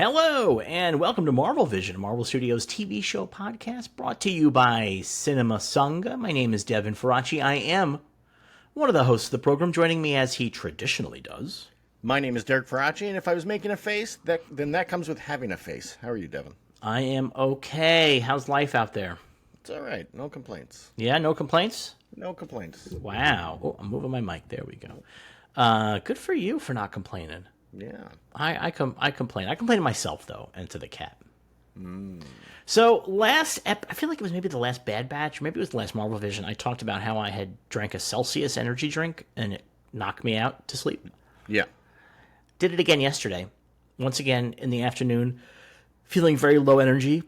Hello, and welcome to Marvel Vision, Marvel Studios TV show podcast brought to you by Cinema Sangha. My name is Devin Faraci. I am one of the hosts of the program, joining me as he traditionally does. My name is Derek Faraci, and if I was making a face, then that comes with having a face. How are you, Devin? I am okay. How's life out there? It's all right. No complaints. Yeah, no complaints? No complaints. Wow. Oh, I'm moving my mic. There we go. Good for you for not complaining. Yeah. I complain. I complain to myself, though, and to the cat. So I feel like it was maybe the last Bad Batch, or maybe it was the last Marvel Vision. I talked about how I had drank a Celsius energy drink, and it knocked me out to sleep. Yeah. Did it again yesterday. Once again in the afternoon, feeling very low energy.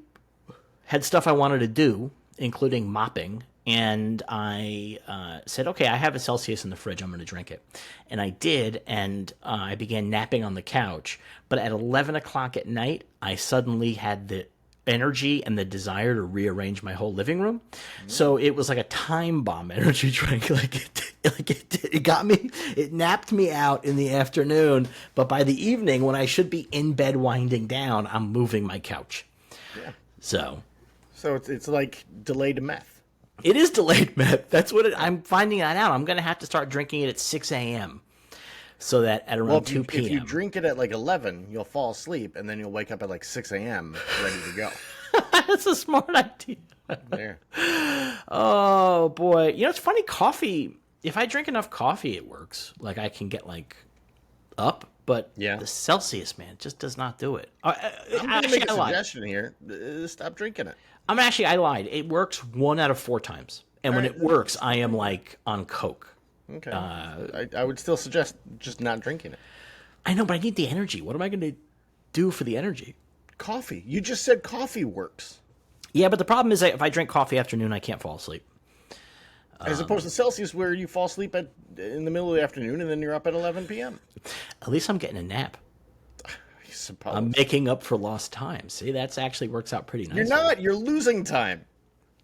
Had stuff I wanted to do, including mopping. And I said, okay, I have a Celsius in the fridge. I'm going to drink it. And I did, and I began napping on the couch. But at 11 o'clock at night, I suddenly had the energy and the desire to rearrange my whole living room. So it was like a time bomb energy drink. It got me, it napped me out in the afternoon. But by the evening, when I should be in bed winding down, I'm moving my couch. Yeah. So it's like delayed meth. It is delayed meth. That's what I'm finding that out. I'm going to have to start drinking it at 6 a.m. so that at around 2 p.m. If you drink it at like 11, you'll fall asleep, and then you'll wake up at like 6 a.m. ready to go. That's a smart idea. There. Oh, boy. You know, it's funny. Coffee, if I drink enough coffee, it works. Like, I can get, like, up. But the Celsius, man, just does not do it. I'm going to make a suggestion here. Stop drinking it. I lied. It works 1 out of 4 times. And when it works, I am, like, on Coke. Okay. I would still suggest just not drinking it. I know, but I need the energy. What am I going to do for the energy? Coffee. You just said coffee works. Yeah, but the problem is that if I drink coffee afternoon, I can't fall asleep. As opposed to Celsius, where you fall asleep in the middle of the afternoon and then you're up at 11 p.m. At least I'm getting a nap. I suppose. I'm making up for lost time. See, that actually works out pretty nicely. You're not. You're losing time.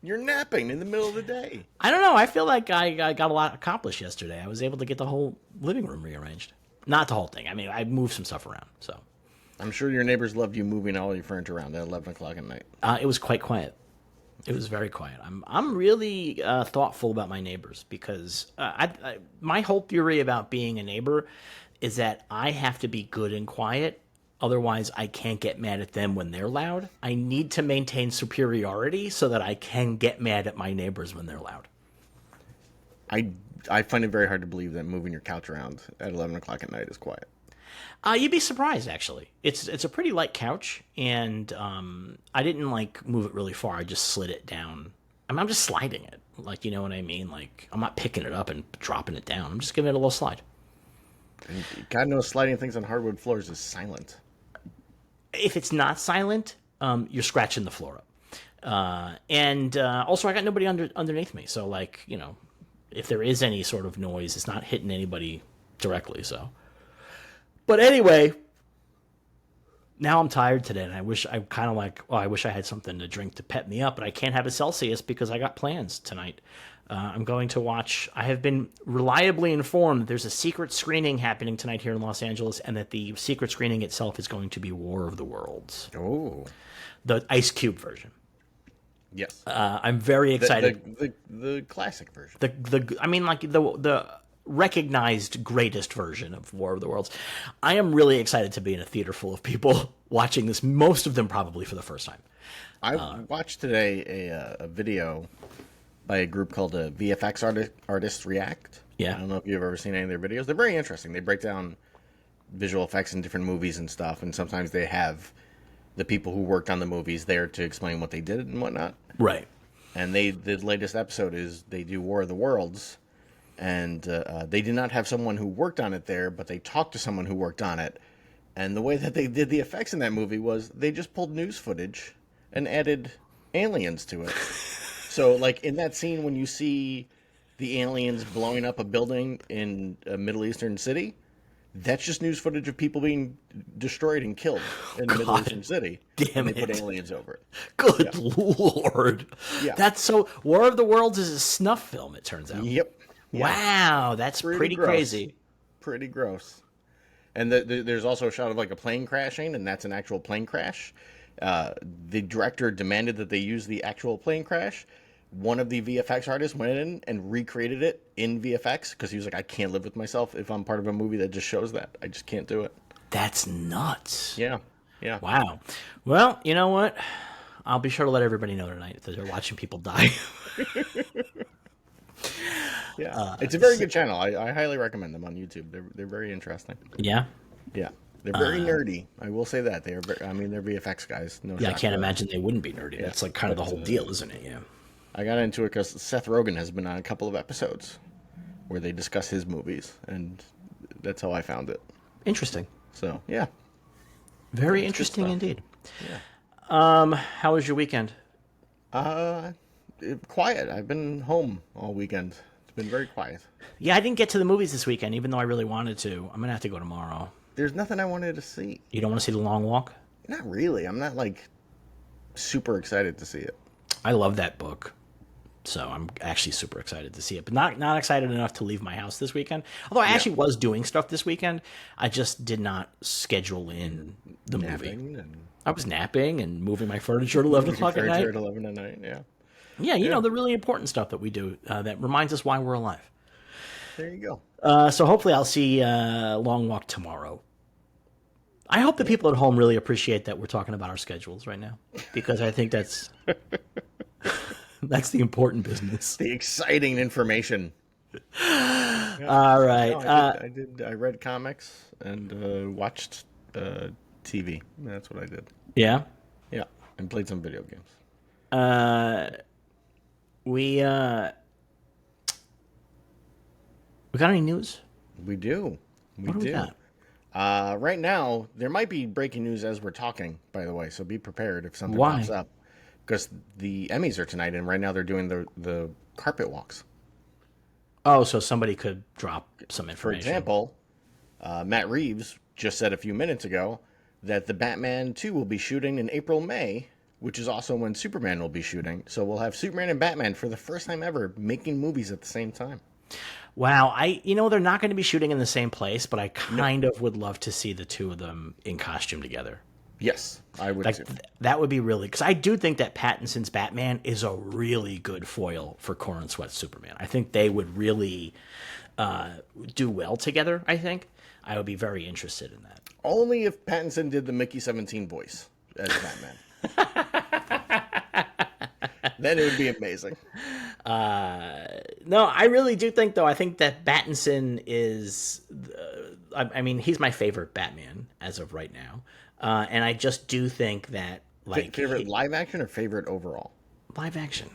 You're napping in the middle of the day. I don't know. I feel like I got a lot accomplished yesterday. I was able to get the whole living room rearranged. Not the whole thing. I mean, I moved some stuff around. So I'm sure your neighbors loved you moving all your furniture around at 11 o'clock at night. It was quite quiet. It was very quiet. I'm really thoughtful about my neighbors because my whole theory about being a neighbor is that I have to be good and quiet. Otherwise, I can't get mad at them when they're loud. I need to maintain superiority so that I can get mad at my neighbors when they're loud. I find it very hard to believe that moving your couch around at 11 o'clock at night is quiet. You'd be surprised, actually. It's a pretty light couch, and I didn't move it really far. I just slid it down. I'm just sliding it, you know what I mean. I'm not picking it up and dropping it down. I'm just giving it a little slide. And God knows sliding things on hardwood floors is silent. If it's not silent, you're scratching the floor up. And also, I got nobody underneath me, so if there is any sort of noise, it's not hitting anybody directly. So. But anyway, now I'm tired today, and I wish I had something to drink to pep me up, but I can't have a Celsius because I got plans tonight. I'm going to watch. I have been reliably informed that there's a secret screening happening tonight here in Los Angeles, and that the secret screening itself is going to be War of the Worlds. Oh, the Ice Cube version. Yes, I'm very excited. The classic version. The recognized greatest version of War of the Worlds. I am really excited to be in a theater full of people watching this, most of them probably for the first time. I watched today a video by a group called VFX Artists React. Yeah. I don't know if you've ever seen any of their videos. They're very interesting. They break down visual effects in different movies and stuff, and sometimes they have the people who worked on the movies there to explain what they did and whatnot. Right. And the latest episode is they do War of the Worlds, and they did not have someone who worked on it there, but they talked to someone who worked on it. And the way that they did the effects in that movie was they just pulled news footage and added aliens to it. So, in that scene when you see the aliens blowing up a building in a Middle Eastern city, that's just news footage of people being destroyed and killed in the Middle Eastern city. Damn and they it. put aliens over it. Good Lord. Yeah. That's so... War of the Worlds is a snuff film, it turns out. Yep. Wow, that's pretty crazy. Pretty gross. And there's also a shot of like a plane crashing, and that's an actual plane crash. The director demanded that they use the actual plane crash. One of the VFX artists went in and recreated it in VFX because he was like, I can't live with myself if I'm part of a movie that just shows that. I just can't do it. That's nuts. Yeah. Yeah. Wow. Well, you know what? I'll be sure to let everybody know tonight that they're watching people die. Yeah. It's a very good channel. I highly recommend them on YouTube. They're very interesting. Yeah. Yeah. They're very nerdy. I will say that. They're VFX guys. No Yeah, I shock can't there. imagine they wouldn't be nerdy. Yeah. That's like kind of the whole deal, isn't it? Yeah. I got into it because Seth Rogen has been on a couple of episodes where they discuss his movies, and that's how I found it. Interesting. So, yeah. Very interesting indeed. Yeah. How was your weekend? Quiet. I've been home all weekend. It's been very quiet. Yeah, I didn't get to the movies this weekend, even though I really wanted to. I'm gonna have to go tomorrow. There's nothing I wanted to see. You don't want to see The Long Walk? Not really. I'm not like super excited to see it. I love that book, so I'm actually super excited to see it. But not excited enough to leave my house this weekend. Although I actually was doing stuff this weekend, I just did not schedule in the movie. I was napping and moving my furniture at 11 o'clock at night. At 11 at night, yeah. Yeah, you know, the really important stuff that we do that reminds us why we're alive. There you go. So hopefully I'll see Long Walk tomorrow. I hope the people at home really appreciate that we're talking about our schedules right now, because I think that's the important business. The exciting information. Yeah. All right. No, I read comics and watched TV. That's what I did. Yeah. Yeah, and played some video games. We got any news? We do. What do we got? Right now, there might be breaking news as we're talking, by the way, so be prepared if something Why? pops up. Because the Emmys are tonight, and right now they're doing the carpet walks. Oh, so somebody could drop some For information. example, Matt Reeves just said a few minutes ago that the Batman 2 will be shooting in April, May, which is also when Superman will be shooting. So we'll have Superman and Batman for the first time ever making movies at the same time. Wow, they're not going to be shooting in the same place, but I kind of would love to see the two of them in costume together. Yes, I would too. That would be really, because I do think that Pattinson's Batman is a really good foil for Corrin Sweat's Superman. I think they would really do well together, I think. I would be very interested in that. Only if Pattinson did the Mickey 17 voice as Batman. Then it would be amazing. No, I really do think, though, I think that Pattinson is, he's my favorite Batman as of right now. And I just do think that, like... Favorite live action or favorite overall? Live action.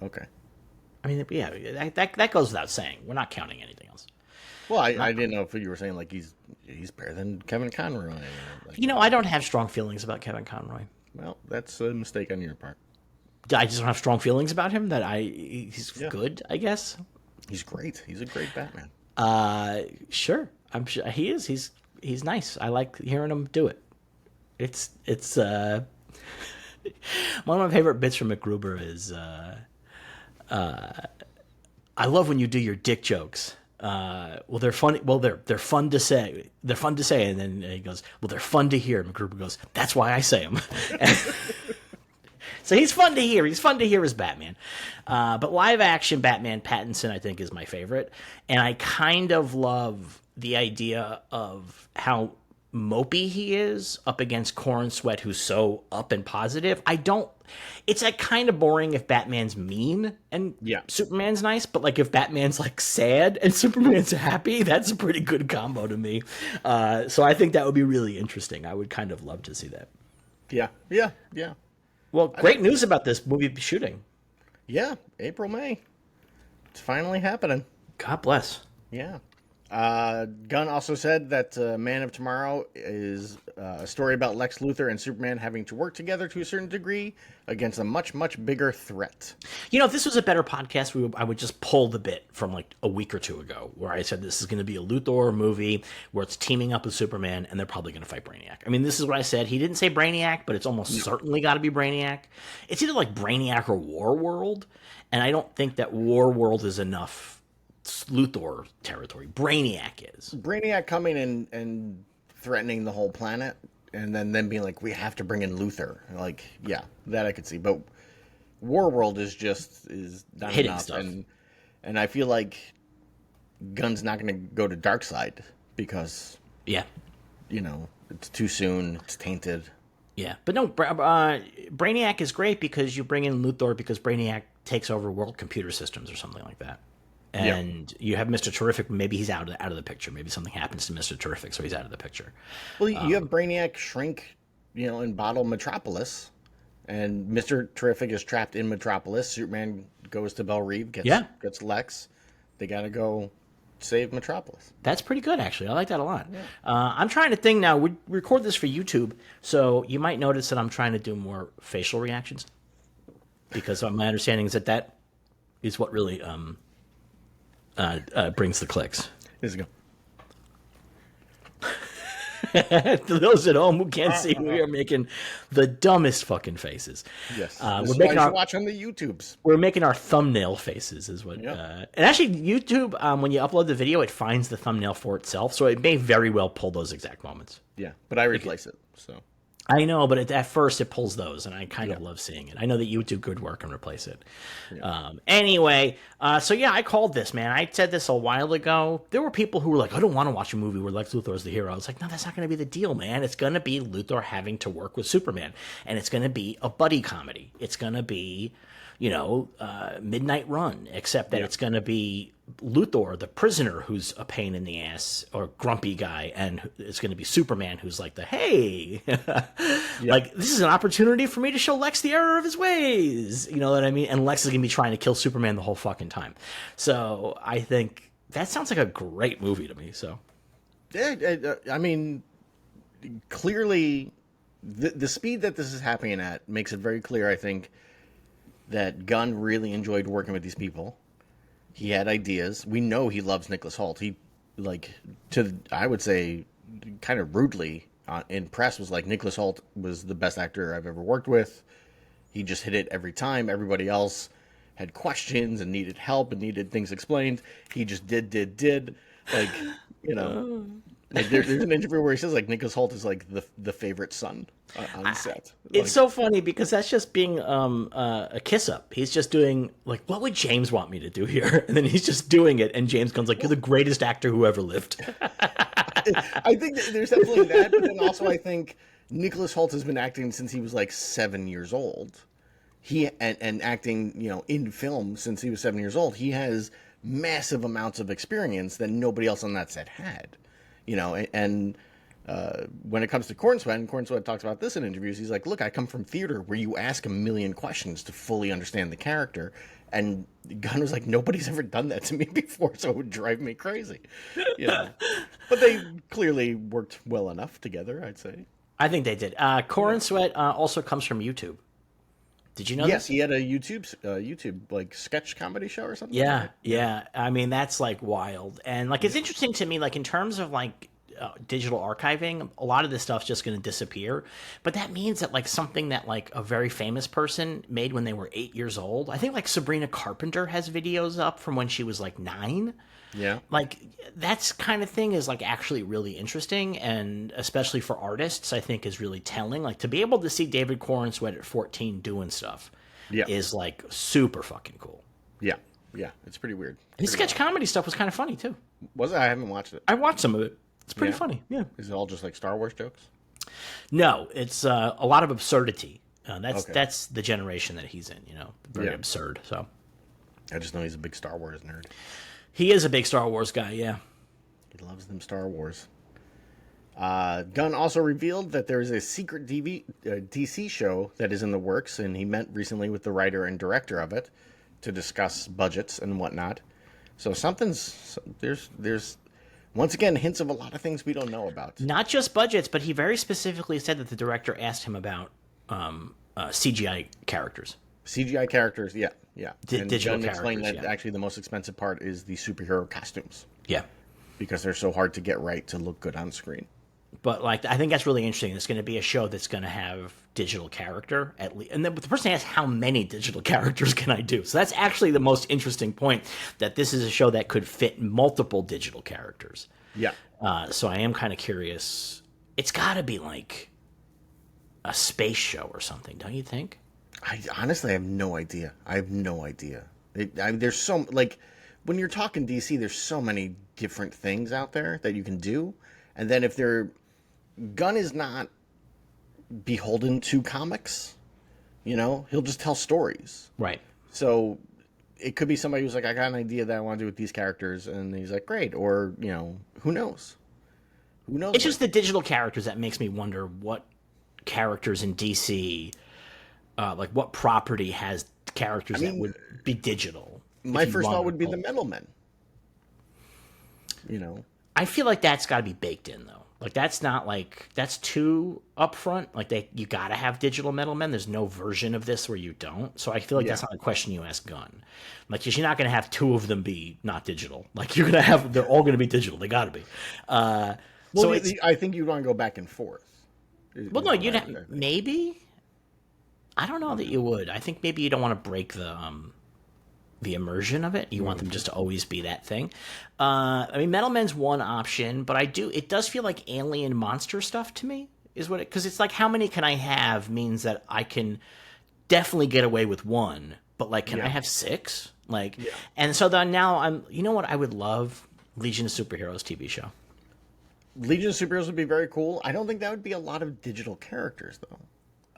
Okay. I mean, yeah, that goes without saying. We're not counting anything else. Well, I didn't know if you were saying, like, he's better than Kevin Conroy. Like, I don't have strong feelings about Kevin Conroy. Well, that's a mistake on your part. I just don't have strong feelings about him. He's good, I guess. He's great. He's a great Batman. Sure. I'm sure he is. He's nice. I like hearing him do it. It's one of my favorite bits from MacGruber is I love when you do your dick jokes. Well, they're funny. Well, they're fun to say. They're fun to say, and then he goes, "Well, they're fun to hear." MacGruber goes, "That's why I say them." So he's fun to hear. He's fun to hear as Batman. But live action Batman Pattinson, I think, is my favorite. And I kind of love the idea of how mopey he is up against Corrin Sweat, who's so up and positive. It's like kind of boring if Batman's mean and Superman's nice, but like if Batman's like sad and Superman's happy, that's a pretty good combo to me. So I think that would be really interesting. I would kind of love to see that. Yeah. Well, great news about this movie shooting. Yeah, April, May. It's finally happening. God bless. Yeah. Gunn also said that Man of Tomorrow is a story about Lex Luthor and Superman having to work together to a certain degree against a much, much bigger threat. If this was a better podcast, I would just pull the bit from like a week or two ago where I said this is going to be a Luthor movie where it's teaming up with Superman and they're probably going to fight Brainiac. I mean, this is what I said. He didn't say Brainiac, but it's almost certainly got to be Brainiac. It's either like Brainiac or War World, and I don't think that War World is enough Luthor territory. Brainiac is. Brainiac coming and threatening the whole planet, and then them being like, we have to bring in Luthor. Like, yeah, that I could see. But Warworld is not hitting enough, stuff. and I feel like Gunn's not going to go to Darkseid because Yeah. it's too soon. It's tainted. Yeah, but no, Brainiac is great because you bring in Luthor because Brainiac takes over world computer systems or something like that. And you have Mr. Terrific, maybe he's out of the picture. Maybe something happens to Mr. Terrific, so he's out of the picture. Well, you have Brainiac shrink, and bottle Metropolis, and Mr. Terrific is trapped in Metropolis. Superman goes to Belle Reve, gets Lex. They got to go save Metropolis. That's pretty good, actually. I like that a lot. Yeah. I'm trying to think now. We record this for YouTube, so you might notice that I'm trying to do more facial reactions because my understanding is that is what really brings the clicks. Here we go. To those at home who can't see, we are making the dumbest fucking faces. Yes, we're making our watch on the YouTubes. We're making our thumbnail faces, is what. And actually, YouTube, when you upload the video, it finds the thumbnail for itself, so it may very well pull those exact moments. Yeah, but I replace it. So I know, but at first it pulls those, and I kind of love seeing it. I know that you do good work and replace it. Yeah. Anyway, so yeah, I called this, man. I said this a while ago. There were people who were like, I don't want to watch a movie where Lex Luthor is the hero. I was like, no, that's not going to be the deal, man. It's going to be Luthor having to work with Superman, and it's going to be a buddy comedy. It's going to be, Midnight Run, except that it's going to be Luthor, the prisoner, who's a pain in the ass or grumpy guy, and it's going to be Superman, who's like hey, like this is an opportunity for me to show Lex the error of his ways. You know what I mean? And Lex is going to be trying to kill Superman the whole fucking time. So I think that sounds like a great movie to me. So yeah, I mean, clearly, the speed that this is happening at makes it very clear, I think, that Gunn really enjoyed working with these people. He had ideas. We know he loves Nicholas Hoult. He, I would say, kind of rudely in press was like, Nicholas Hoult was the best actor I've ever worked with. He just hit it every time. Everybody else had questions and needed help and needed things explained. He just did. Like there's an interview where he says Nicholas Hoult is like the favorite son on set. It's so funny because that's just being a kiss up. He's just doing what would James want me to do here? And then he's just doing it, and James Gunn's like, you're the greatest actor who ever lived. I think that there's definitely that, but then also I think Nicholas Hoult has been acting since he was 7 years old. And acting, in film since he was 7 years old. He has massive amounts of experience that nobody else on that set had. When it comes to Cornsweat, and Cornsweat talks about this in interviews, he's like, look, I come from theater where you ask a million questions to fully understand the character. And Gunn was like, nobody's ever done that to me before, so it would drive me crazy. But they clearly worked well enough together, I'd say. I think they did. Cornsweat also comes from YouTube. Did you know Yes, this? he had a YouTube sketch comedy show or something. Yeah, yeah. I mean, that's wild. And it's interesting to me, in terms of digital archiving, a lot of this stuff's just going to disappear. But that means that something that a very famous person made when they were 8 years old. I think Sabrina Carpenter has videos up from when she was 9. Yeah. That's kind of thing is actually really interesting, and especially for artists, I think is really telling. To be able to see David Corenswet at 14 doing stuff is super fucking cool. Yeah. Yeah. It's pretty weird. His sketch comedy stuff was kind of funny too. Was it? I haven't watched it. I watched some of it. It's pretty funny. Yeah. Is it all just Star Wars jokes? No, it's a lot of absurdity. That's the generation that he's in, very absurd. So I just know he's a big Star Wars nerd. He is a big Star Wars guy, yeah. He loves them Star Wars. Gunn also revealed that there is a secret DC show that is in the works, and he met recently with the writer and director of it to discuss budgets and whatnot. So there's once again hints of a lot of things we don't know about. Not just budgets, but he very specifically said that the director asked him about CGI characters. CGI characters, yeah. Digital Gunn characters, explained that actually the most expensive part is the superhero costumes. Yeah. Because they're so hard to get right to look good on screen. But I think that's really interesting. It's going to be a show that's going to have digital character at least. And then the person asks, how many digital characters can I do? So that's actually the most interesting point, that this is a show that could fit multiple digital characters. Yeah. So I am kind of curious it's got to be like a space show or something, don't you think? I honestly have no idea. I have no idea. There's so like when you're talking DC, there's so many different things out there that you can do, and then if they're Gunn is not beholden to comics, he'll just tell stories. Right. So it could be somebody who's like, I got an idea that I want to do with these characters, and he's like, great, or who knows? Who knows? It's just the digital characters that makes me wonder what characters in DC, like what property has characters that would be digital. My first thought would be the Metal Men. I feel like that's got to be baked in though. Like that's not like that's too upfront. Like you got to have digital Metal Men. There's no version of this where you don't. So I feel like that's not a question you ask Gunn. Like you're not going to have two of them be not digital. Like you're going to have they're all going to be digital. They got to be. So I think you'd want to go back and forth. Well, no, you'd maybe. I don't know that you would. I think maybe you don't want to break the immersion of it. You want them just to always be that thing. I mean, Metal Men's one option, but it does feel like alien monster stuff to me is what because it's like how many can I have means that I can definitely get away with one, but like can I have 6? Like, and so then now you know what I would love? Legion of Superheroes TV show. Legion of Superheroes would be very cool. I don't think that would be a lot of digital characters though.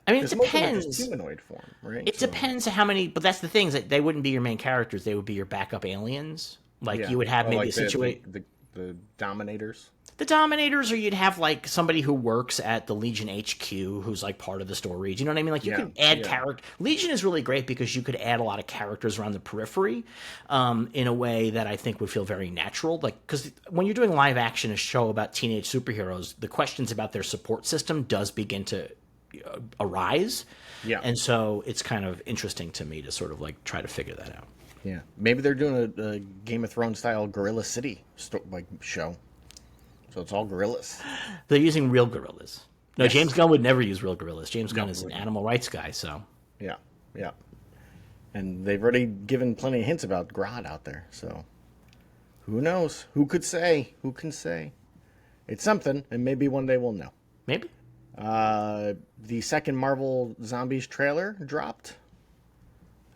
I mean, it depends. Just humanoid form, right? It depends how many, but that's the thing is that they wouldn't be your main characters. They would be your backup aliens. Like you would have maybe a situation. The Dominators. The Dominators, or you'd have like somebody who works at the Legion HQ who's like part of the story. Do you know what I mean? Like you can add character. Legion is really great because you could add a lot of characters around the periphery in a way that I think would feel very natural. Like because when you're doing live action, a show about teenage superheroes, the questions about their support system does begin to arise. Yeah. And so it's kind of interesting to me to sort of like try to figure that out. Yeah. Maybe they're doing a Game of Thrones style Gorilla City show. So it's all gorillas. They're using real gorillas. No, yes. James Gunn would never use real gorillas. James Gunn is an animal rights guy, so. Yeah. Yeah. And they've already given plenty of hints about Grodd out there, so who knows? Who could say? Who can say? It's something, and maybe one day we'll know. Maybe. The second Marvel Zombies trailer dropped.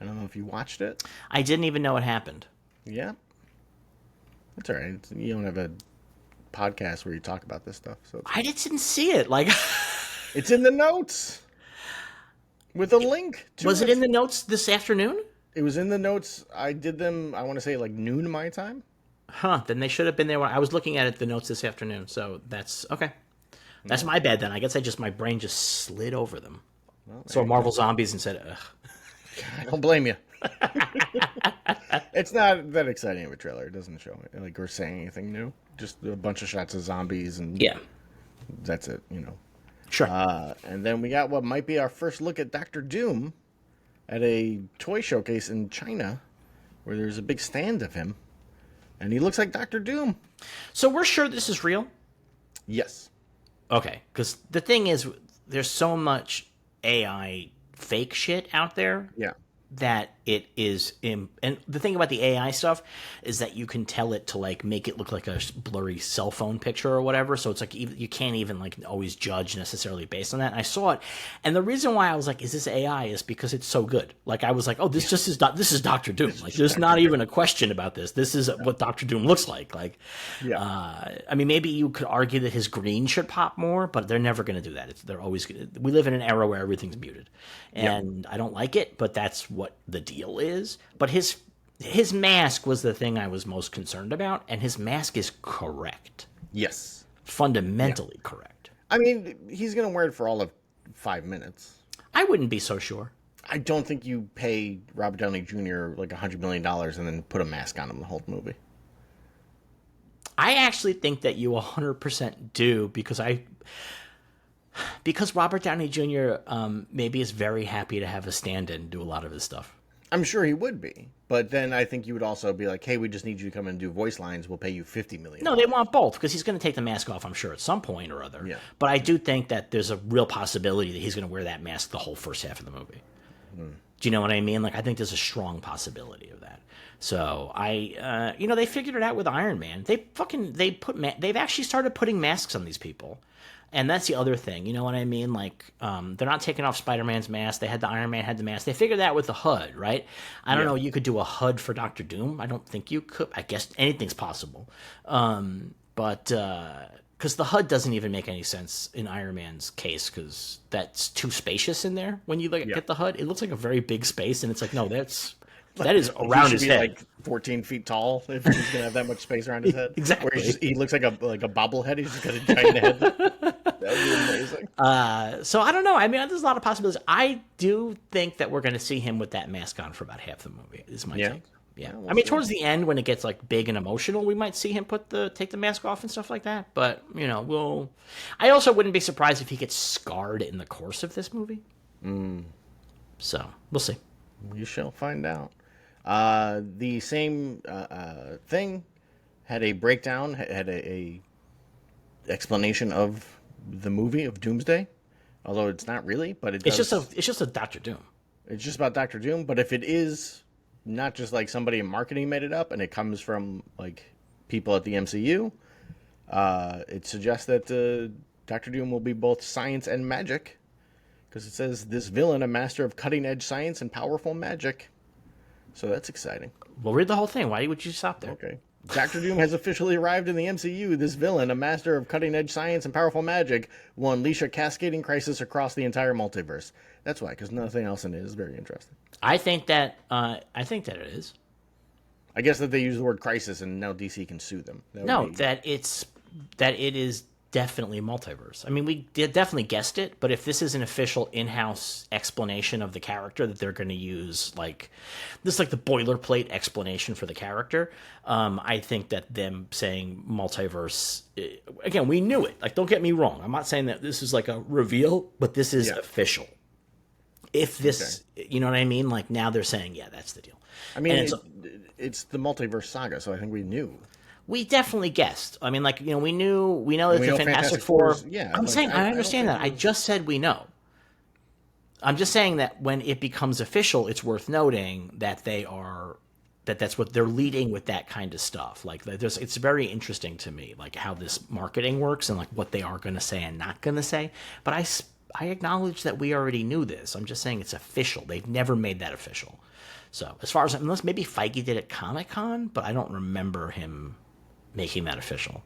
I don't know if you watched it. I didn't even know it happened. Yeah. That's all right. You don't have a podcast where you talk about this stuff. So I didn't see it. Like, it's in the notes with a link to Was it in the notes this afternoon? It was in the notes. I did them, I want to say, like noon my time. Huh. Then they should have been there. I was looking at the notes this afternoon. So that's okay. That's my bad then. I guess my brain just slid over them. Well, so Marvel Zombies and said, ugh. I don't blame you. It's not that exciting of a trailer. It doesn't show it like we're saying anything new. Just a bunch of shots of zombies and that's it. Sure. And then we got what might be our first look at Doctor Doom at a toy showcase in China, where there's a big stand of him, and he looks like Doctor Doom. So we're sure this is real? Yes. Okay, because the thing is, there's so much AI fake shit out there. Yeah. That it is, and the thing about the AI stuff is that you can tell it to like make it look like a blurry cell phone picture or whatever. So it's like you can't even like always judge necessarily based on that. And I saw it, and the reason why I was like, "Is this AI?" is because it's so good. Like I was like, "Oh, this just is this is Doctor Doom." Like there's not even a question about this. This is what Doctor Doom looks like. Like, I mean, maybe you could argue that his green should pop more, but they're never going to do that. They're always we live in an era where everything's muted, and I don't like it, but that's what the deal is. But his mask was the thing I was most concerned about, and his mask is correct. Yes. Fundamentally correct. I mean, he's going to wear it for all of 5 minutes. I wouldn't be so sure. I don't think you pay Robert Downey Jr. like $100 million and then put a mask on him the whole movie. I actually think that you 100% do, because Robert Downey Jr. Maybe is very happy to have a stand-in do a lot of his stuff. I'm sure he would be. But then I think you would also be like, hey, we just need you to come and do voice lines. We'll pay you $50 million. No, they want both, because he's going to take the mask off, I'm sure, at some point or other. Yeah. But I do think that there's a real possibility that he's going to wear that mask the whole first half of the movie. Do you know what I mean? Like, I think there's a strong possibility of that. So they figured it out with Iron Man. They've actually started putting masks on these people. And that's the other thing, you know what I mean? Like, they're not taking off Spider-Man's mask. They had the Iron Man had the mask. They figured that with the HUD, right? I don't know. You could do a HUD for Doctor Doom. I don't think you could. I guess anything's possible. But because the HUD doesn't even make any sense in Iron Man's case, because that's too spacious in there. When you get the HUD, it looks like a very big space, and it's like, no, that is around his head. Like 14 feet tall if he's gonna have that much space around his head. Exactly. Where he looks like a bobblehead. He's just got a giant head. That would be amazing. So I don't know. I mean, there's a lot of possibilities. I do think that we're going to see him with that mask on for about half the movie. Is my take. Yeah. We'll I mean, see. towards the end when it gets like big and emotional, we might see him take the mask off and stuff like that. But I also wouldn't be surprised if he gets scarred in the course of this movie. So we'll see. We shall find out. The same thing had a breakdown, had a explanation of the movie of Doomsday, although it's not really, but it's just a Doctor Doom. It's just about Doctor Doom, but if it is not just like somebody in marketing made it up and it comes from like people at the MCU, it suggests that Doctor Doom will be both science and magic, because it says this villain, a master of cutting-edge science and powerful magic. So that's exciting. Well, read the whole thing. Why would you stop there? Okay. Dr. Doom has officially arrived in the MCU. This villain, a master of cutting-edge science and powerful magic, will unleash a cascading crisis across the entire multiverse. That's why, because nothing else in it is very interesting. I think that it is. I guess that they use the word crisis, and now DC can sue them. That it is definitely multiverse. I mean, we definitely guessed it, but if this is an official in-house explanation of the character that they're going to use, like this, like the boilerplate explanation for the character, I think that them saying multiverse, again, we knew it. Like, don't get me wrong. I'm not saying that this is like a reveal, but this is official. If this, you know what I mean? Like, now they're saying, yeah, that's the deal. I mean, it's the multiverse saga, so I think we knew. We definitely guessed. I mean, like, we know that the Fantastic Four. Yeah, I'm saying I understand that. I just said we know. I'm just saying that when it becomes official, it's worth noting that that's what they're leading with, that kind of stuff. Like, it's very interesting to me, like how this marketing works and like what they are going to say and not going to say. But I acknowledge that we already knew this. I'm just saying it's official. They've never made that official. So as far as, unless maybe Feige did at Comic-Con, but I don't remember him making that official.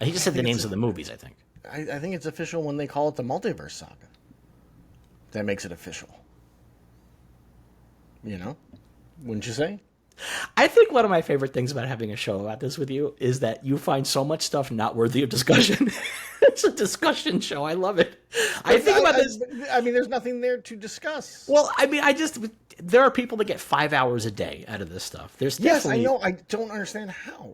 He just said the names of the movies, I think. I think it's official when they call it the multiverse saga. That makes it official. Wouldn't you say? I think one of my favorite things about having a show about this with you is that you find so much stuff not worthy of discussion. It's a discussion show. I love it. I think about this. I mean, there's nothing there to discuss. Well, I mean, there are people that get 5 hours a day out of this stuff. Yes, I know. I don't understand how.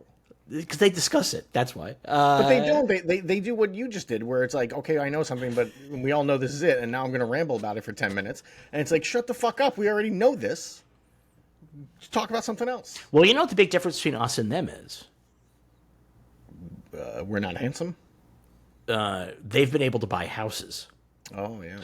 Because they discuss it. That's why. But they don't. They do what you just did, where it's like, okay, I know something, but we all know this is it, and now I'm going to ramble about it for 10 minutes. And it's like, shut the fuck up. We already know this. Just talk about something else. Well, you know what the big difference between us and them is? We're not They've been able to buy houses. Oh, yeah.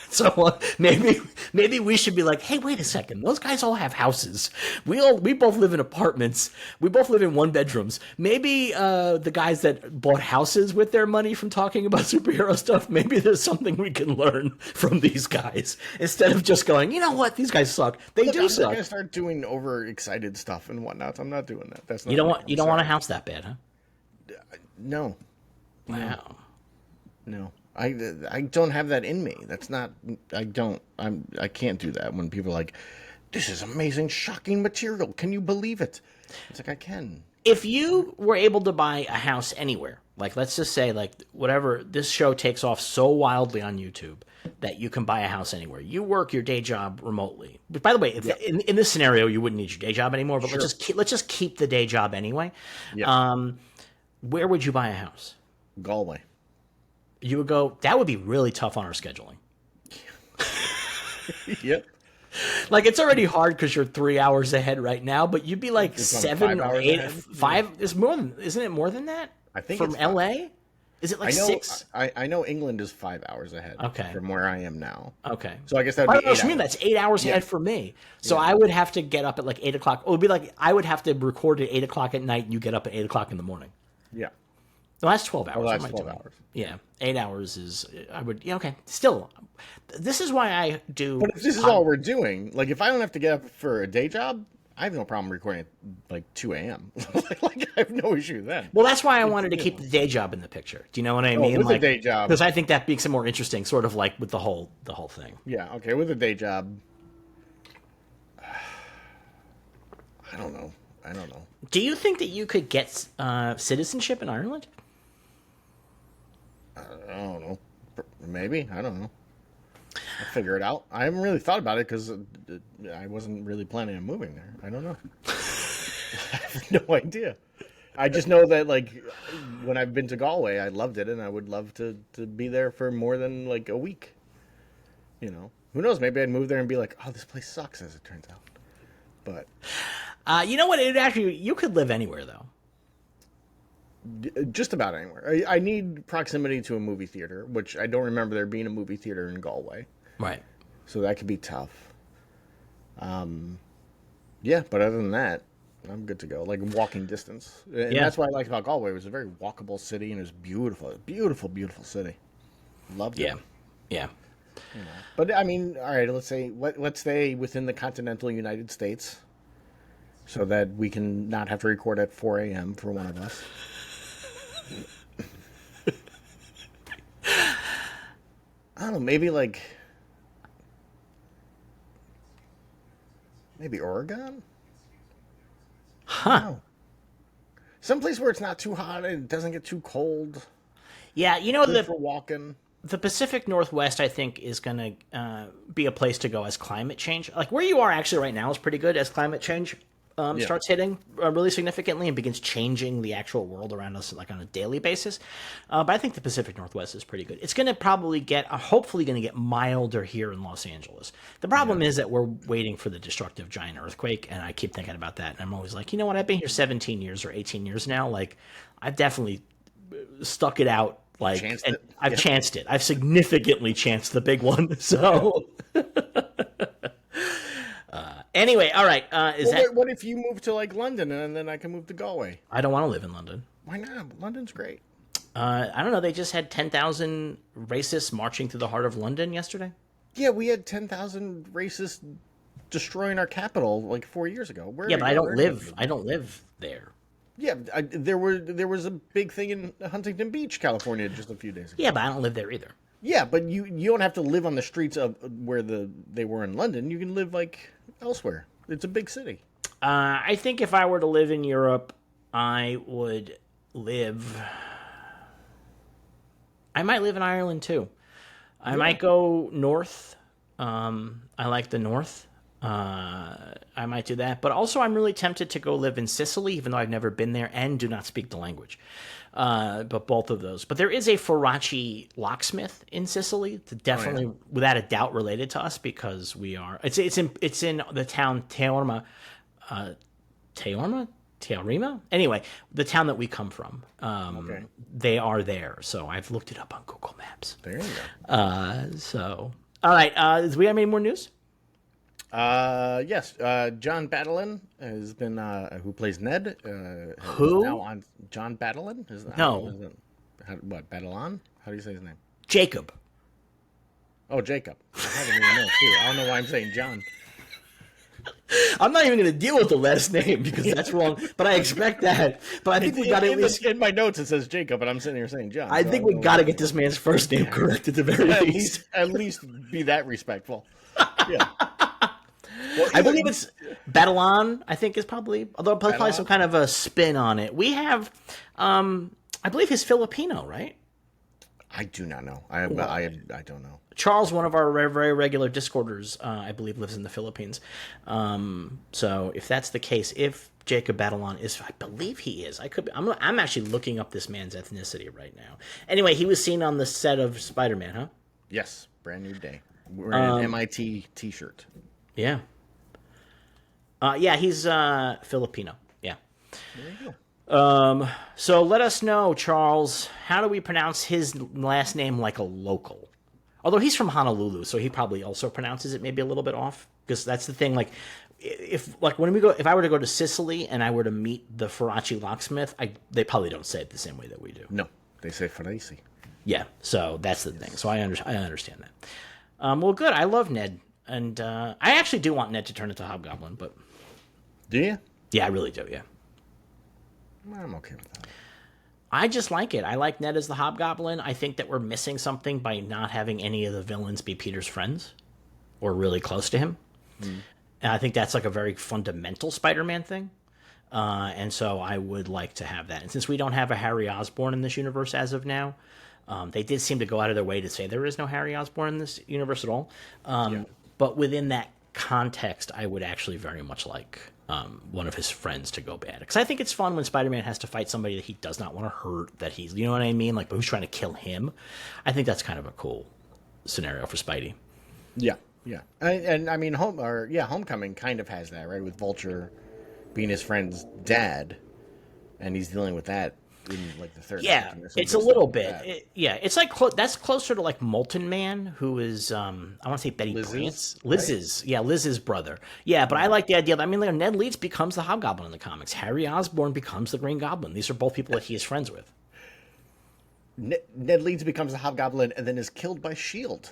So maybe we should be like, hey, wait a second. Those guys all have houses. We both live in apartments. We both live in one bedrooms. Maybe the guys that bought houses with their money from talking about superhero stuff, maybe there's something we can learn from these guys instead of just going, you know what, these guys suck. They do suck. I'm gonna start doing overexcited stuff and whatnot. I'm not doing that. That's not. You don't want a house that bad, huh? No. Wow. No. I don't have that in me. That's not. I can't do that when people are like, this is amazing, shocking material. Can you believe it? It's like, I can. If you were able to buy a house anywhere, like let's just say like whatever, this show takes off so wildly on YouTube that you can buy a house anywhere. You work your day job remotely. But by the way, in this scenario, you wouldn't need your day job anymore, but sure. let's just keep the day job anyway. Yeah. Where would you buy a house? Galway. You would go, that would be really tough on our scheduling. Yep. Like, it's already hard because you're 3 hours ahead right now, but you'd be like 7 or 8, ahead. 5. It's more than, isn't it more than that? I think from it's LA? Is it like 6? I know England is 5 hours ahead. Okay. From where I am now. Okay. So I guess that would be 8 hours. I mean, that's 8 hours ahead for me. So I would have to get up at like 8 o'clock. It would be like I would have to record at 8 o'clock at night and you get up at 8 o'clock in the morning. Yeah. The last 12 hours. Oh, What that's am I 12 doing? hours. Yeah, 8 hours is. I would. Yeah, okay. Still, this is why I do. But if this is all we're doing, like if I don't have to get up for a day job, I have no problem recording at like 2 a.m. Like I have no issue then. Well, that's why I wanted to keep the day job in the picture. Do you know what I mean? With like, a day job, because I think that makes it more interesting, sort of like with the whole thing. Yeah. Okay. With a day job, I don't know. Do you think that you could get citizenship in Ireland? I don't know. Maybe. I don't know. I'll figure it out. I haven't really thought about it because I wasn't really planning on moving there. I don't know. I have no idea. I just know that, like, when I've been to Galway, I loved it, and I would love to be there for more than, like, a week. You know? Who knows? Maybe I'd move there and be like, oh, this place sucks, as it turns out. But... you know what? You could live anywhere, though. Just about anywhere. I need proximity to a movie theater, which I don't remember there being a movie theater in Galway. Right. So that could be tough. Yeah, but other than that, I'm good to go. Like walking distance. And that's what I liked about Galway. It was a very walkable city, and it was beautiful. Beautiful, beautiful city. Loved it. Yeah. You know. But, I mean, all right, let's stay within the continental United States so that we can not have to record at 4 a.m. for one of us. I don't know, maybe Oregon? Huh. Someplace where it's not too hot and it doesn't get too cold. Yeah, you know, Good for walking. The Pacific Northwest, I think, is going to be a place to go as climate change. Like, where you are actually right now is pretty good as climate change starts hitting really significantly and begins changing the actual world around us, like, on a daily basis. But I think the Pacific Northwest is pretty good. It's going to probably hopefully going to get milder here in Los Angeles. The problem is that we're waiting for the destructive giant earthquake, and I keep thinking about that. And I'm always like, you know what? I've been here 17 years or 18 years now. Like, I've definitely stuck it out. Like, I've chanced it. I've significantly chanced the big one. So, anyway, all right. What if you move to like London and then I can move to Galway? I don't want to live in London. Why not? London's great. I don't know. They just had 10,000 racists marching through the heart of London yesterday. Yeah, we had 10,000 racists destroying our capital like 4 years ago. But I don't live there. Yeah, there was a big thing in Huntington Beach, California, just a few days ago. Yeah, but I don't live there either. Yeah, but you don't have to live on the streets of where they were in London. You can live like elsewhere. It's a big city. I think if I were to live in Europe, I would live. I might live in Ireland too. I might go north. I like the north. I might do that, but also I'm really tempted to go live in Sicily, even though I've never been there and do not speak the language. But both of those. But there is a Faraci locksmith in Sicily, definitely without a doubt related to us because we are. It's in the town Teorma, Teorema. Anyway, the town that we come from. They are there, so I've looked it up on Google Maps. There you go. So all right, do we have any more news? Yes. John Batalon has been who plays Ned. Who? Now on John Batalon? What Batalon? How do you say his name? Jacob. Oh, Jacob. I don't even know too. I don't know why I'm saying John. I'm not even going to deal with the last name because that's wrong. But I expect that. But I think we got to at least. In my notes it says Jacob, but I'm sitting here saying John. I think we got to get this man's first name correct at the very least. At least be that respectful. Yeah. Well, I believe it's Batalon, I think is probably, although probably some kind of a spin on it. We have, I believe he's Filipino, right? I do not know. I don't know. Charles, one of our very regular Discorders, I believe lives in the Philippines. So if that's the case, if Jacob Batalon is, I believe he is. I'm actually looking up this man's ethnicity right now. Anyway, he was seen on the set of Spider-Man, huh? Yes, brand new day. Wearing an MIT T-shirt. Yeah. He's Filipino. Yeah. There you go. So let us know, Charles, how do we pronounce his last name like a local? Although he's from Honolulu, so he probably also pronounces it maybe a little bit off. Because that's the thing, like, if like when we go, if I were to go to Sicily and I were to meet the Faraci locksmith, they probably don't say it the same way that we do. No, they say Faraci. Yeah, so that's the thing. So I understand that. Well, good. I love Ned, and I actually do want Ned to turn into Hobgoblin, but Do you? yeah, I really do. Yeah, I'm okay with that. I just like it. I like Ned as the Hobgoblin. I think that we're missing something by not having any of the villains be Peter's friends or really close to him. And I think that's like a very fundamental Spider-Man thing. And so I would like to have that. And since we don't have a Harry Osborn in this universe as of now, they did seem to go out of their way to say there is no Harry Osborn in this universe at all. But within that context, I would actually very much like one of his friends to go bad. Because I think it's fun when Spider-Man has to fight somebody that he does not want to hurt, that he's, you know what I mean? Like, but who's trying to kill him? I think that's kind of a cool scenario for Spidey. Yeah, yeah. And I mean, Homecoming kind of has that, right? With Vulture being his friend's dad, and he's dealing with that in like the third. Yeah, it's a little bit. It's like that's closer to like Molten Man, who is I want to say Betty Brant's Liz's brother. Yeah, but I like the idea. I mean, like, Ned Leeds becomes the Hobgoblin in the comics. Harry Osborn becomes the Green Goblin. These are both people that he is friends with. Ned Leeds becomes the Hobgoblin and then is killed by Shield.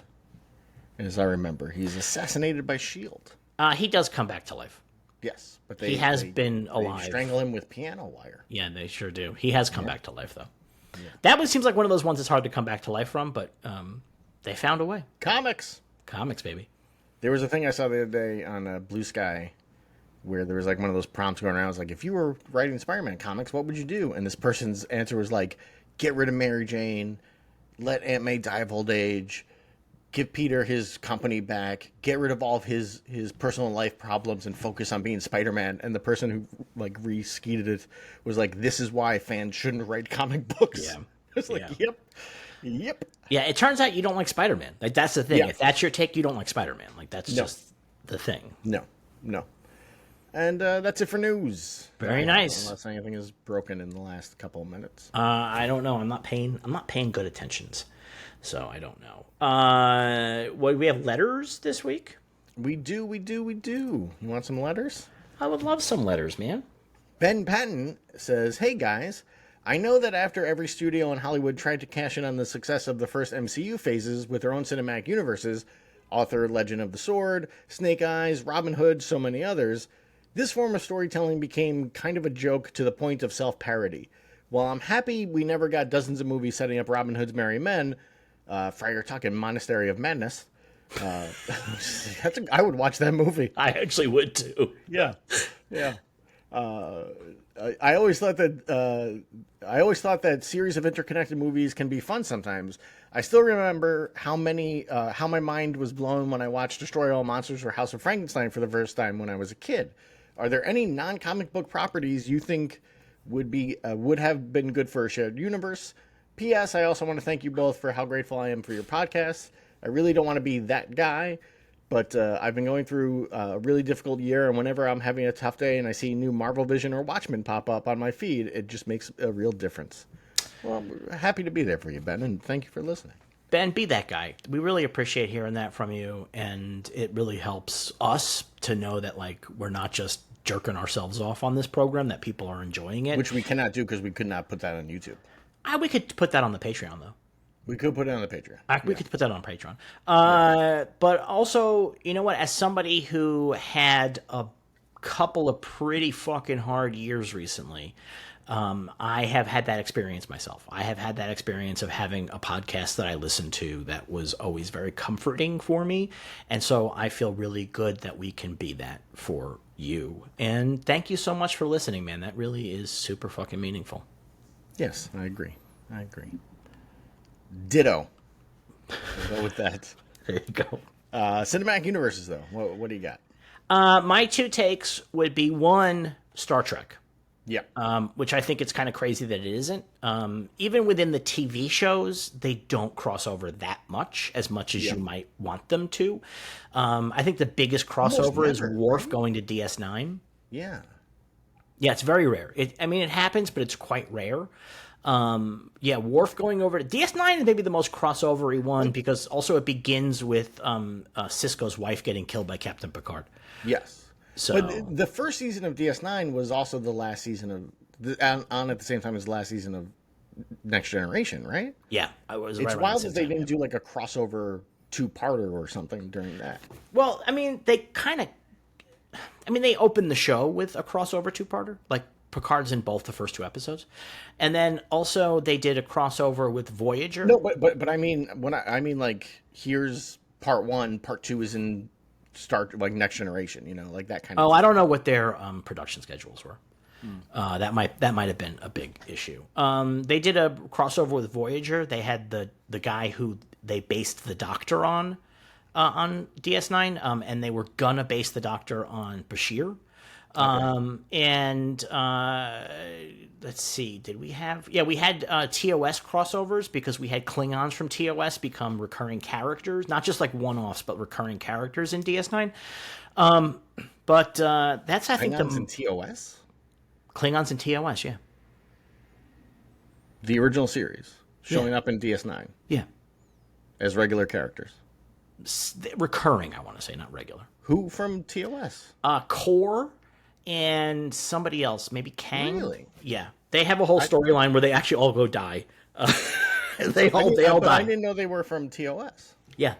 As I remember, he's assassinated by Shield. He does come back to life. Yes, but he has been alive. They strangle him with piano wire. Yeah, they sure do. He has come back to life, though. Yeah. That one seems like one of those ones that's hard to come back to life from, but they found a way. Comics, baby. There was a thing I saw the other day on Blue Sky where there was like one of those prompts going around. It was like, if you were writing Spider-Man comics, what would you do? And this person's answer was like, get rid of Mary Jane, let Aunt May die of old age, give Peter his company back, get rid of all of his personal life problems and focus on being Spider-Man. And the person who like re-skeeted it was like, this is why fans shouldn't write comic books. Yeah. It's like, yep. Yeah, it turns out you don't like Spider-Man. Like, that's the thing. Yeah. If that's your take, you don't like Spider-Man. Like, that's just the thing. No. And that's it for news. Very nice. Unless anything is broken in the last couple of minutes. I don't know. I'm not paying good attentions. So I don't know. We have letters this week? We do. You want some letters? I would love some letters, man. Ben Patton says, hey guys, I know that after every studio in Hollywood tried to cash in on the success of the first MCU phases with their own cinematic universes, author Legend of the Sword, Snake Eyes, Robin Hood, so many others, this form of storytelling became kind of a joke to the point of self-parody. While I'm happy we never got dozens of movies setting up Robin Hood's Merry Men, Friar Tuck and Monastery of Madness. I would watch that movie. I actually would too. Yeah. I always thought that series of interconnected movies can be fun sometimes. I still remember how my mind was blown when I watched Destroy All Monsters or House of Frankenstein for the first time when I was a kid. Are there any non-comic book properties you think would have been good for a shared universe? P.S. I also want to thank you both for how grateful I am for your podcast. I really don't want to be that guy, but I've been going through a really difficult year, and whenever I'm having a tough day and I see new Marvel Vision or Watchmen pop up on my feed, it just makes a real difference. Well, I'm happy to be there for you, Ben, and thank you for listening. Ben, be that guy. We really appreciate hearing that from you, and it really helps us to know that, like, we're not just jerking ourselves off on this program, that people are enjoying it. Which we cannot do because we could not put that on YouTube. We could put that on the Patreon, though. We could put it on the Patreon. We could put that on Patreon. But also, you know what? As somebody who had a couple of pretty fucking hard years recently, I have had that experience myself. I have had that experience of having a podcast that I listened to that was always very comforting for me. And so I feel really good that we can be that for you. And thank you so much for listening, man. That really is super fucking meaningful. Yes, I agree. Ditto. We'll go with that. There you go. Cinematic universes, though. What do you got? My two takes would be one, Star Trek. Yeah. Which I think it's kind of crazy that it isn't. Even within the TV shows, they don't cross over that much as you might want them to. I think the biggest crossover is Worf going to DS9. Yeah. Yeah, it's very rare. It happens, but it's quite rare. Worf going over to DS9 is maybe the most crossovery one because also it begins with Cisco's wife getting killed by Captain Picard. Yes. So, But the first season of DS9 was also the last season of on at the same time as the last season of Next Generation, right? yeah, I was It's right around the wild same that they time, didn't yeah. do like a crossover two-parter or something during that. Well, I mean, they kind of. I mean, they opened the show with a crossover two-parter, like Picard's in both the first two episodes, and then also they did a crossover with Voyager. No, but I mean I mean like here's part one, part two is in like Next Generation, like that kind of Oh, thing. I don't know what their production schedules were. That might have been a big issue. They did a crossover with Voyager. They had the guy who they based the Doctor on DS9, and they were gonna base the Doctor on Bashir. And let's see, did we have? Yeah, we had TOS crossovers because we had Klingons from TOS become recurring characters, not just like one-offs, but recurring characters in DS9. But that's I think Klingons the and TOS, Klingons and TOS, yeah, the original series, showing Yeah. up in DS9 yeah, as regular characters. recurring. I want to say, not regular. Who from TOS? Core and somebody else, maybe Kang. Really? Yeah, they have a whole storyline where they actually all go die. They all But I die. didn't know they were from TOS. Yeah,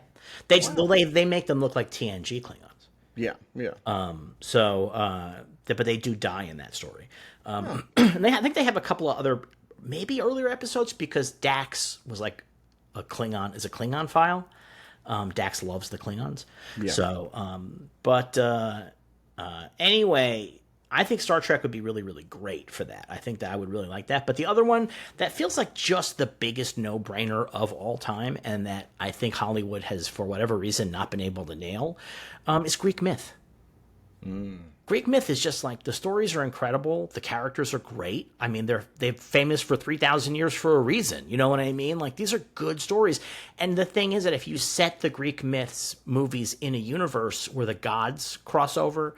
they make them look like TNG Klingons. Yeah, yeah. But they do die in that story. And I think they have a couple of other maybe earlier episodes because Dax was like a Klingon file. Dax loves the Klingons. Yeah. So, anyway, I think Star Trek would be really, really great for that. I think that I would really like that. But the other one that feels like just the biggest no-brainer of all time, and that I think Hollywood has, for whatever reason, not been able to nail, is Greek myth. Greek myth is just like the stories are incredible, the characters are great. I mean, they're famous for 3,000 years for a reason. You know what I mean? Like these are good stories. And the thing is that if you set the Greek myths movies in a universe where the gods cross over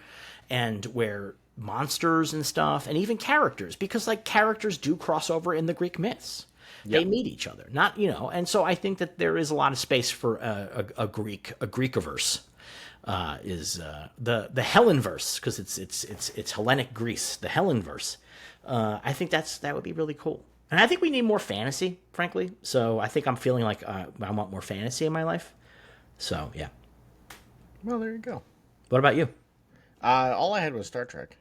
and where monsters and stuff and even characters, because like characters do cross over in the Greek myths. They meet each other, not, and so I think that there is a lot of space for a Greekiverse. Is the Hellenverse, because it's Hellenic Greece, the Hellenverse. I think that would be really cool, and I think we need more fantasy, frankly. So I think I'm feeling like I want more fantasy in my life. So yeah. Well, there you go. What about you? All I had was Star Trek.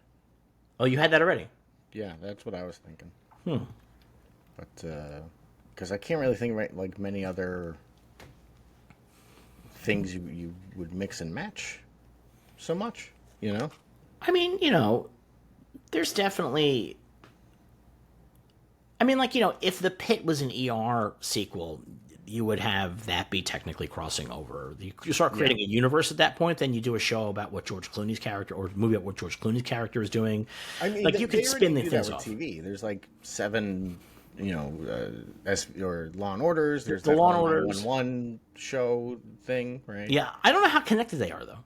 Oh, you had that already. Yeah, that's what I was thinking. But because I can't really think of like many other things you would mix and match so much, I mean, there's definitely. I mean, like, if The Pit was an ER sequel, you would have that be technically crossing over. You start creating a universe at that point, then you do a show about what George Clooney's character, or a movie about what George Clooney's character is doing. I mean, like, you could spin the things with off. TV. There's like 7, or Law and Orders. There's The that Law and Orders. 911 show thing, right? Yeah, I don't know how connected they are, though.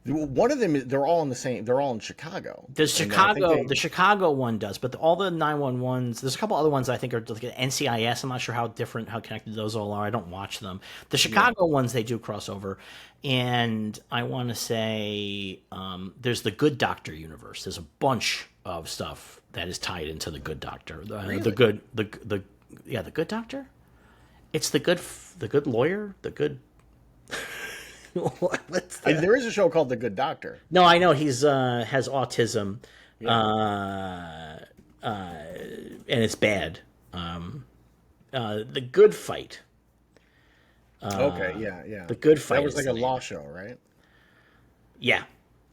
One of them, they're all in the same. They're all in Chicago. The And I think the Chicago one does, but all the 911s. There's a couple other ones I think are like NCIS. I'm not sure how connected those all are. I don't watch them. The Chicago ones they do crossover, and I want to say there's the Good Doctor universe. There's a bunch of stuff that is tied into the Good Doctor. The Good Doctor. It's the good lawyer. The good. What's that? there is a show called The Good Doctor. No, I know he's has autism, and it's bad. The Good Fight. Okay, yeah. The Good Fight. That was is like a the law name. show, right? Yeah,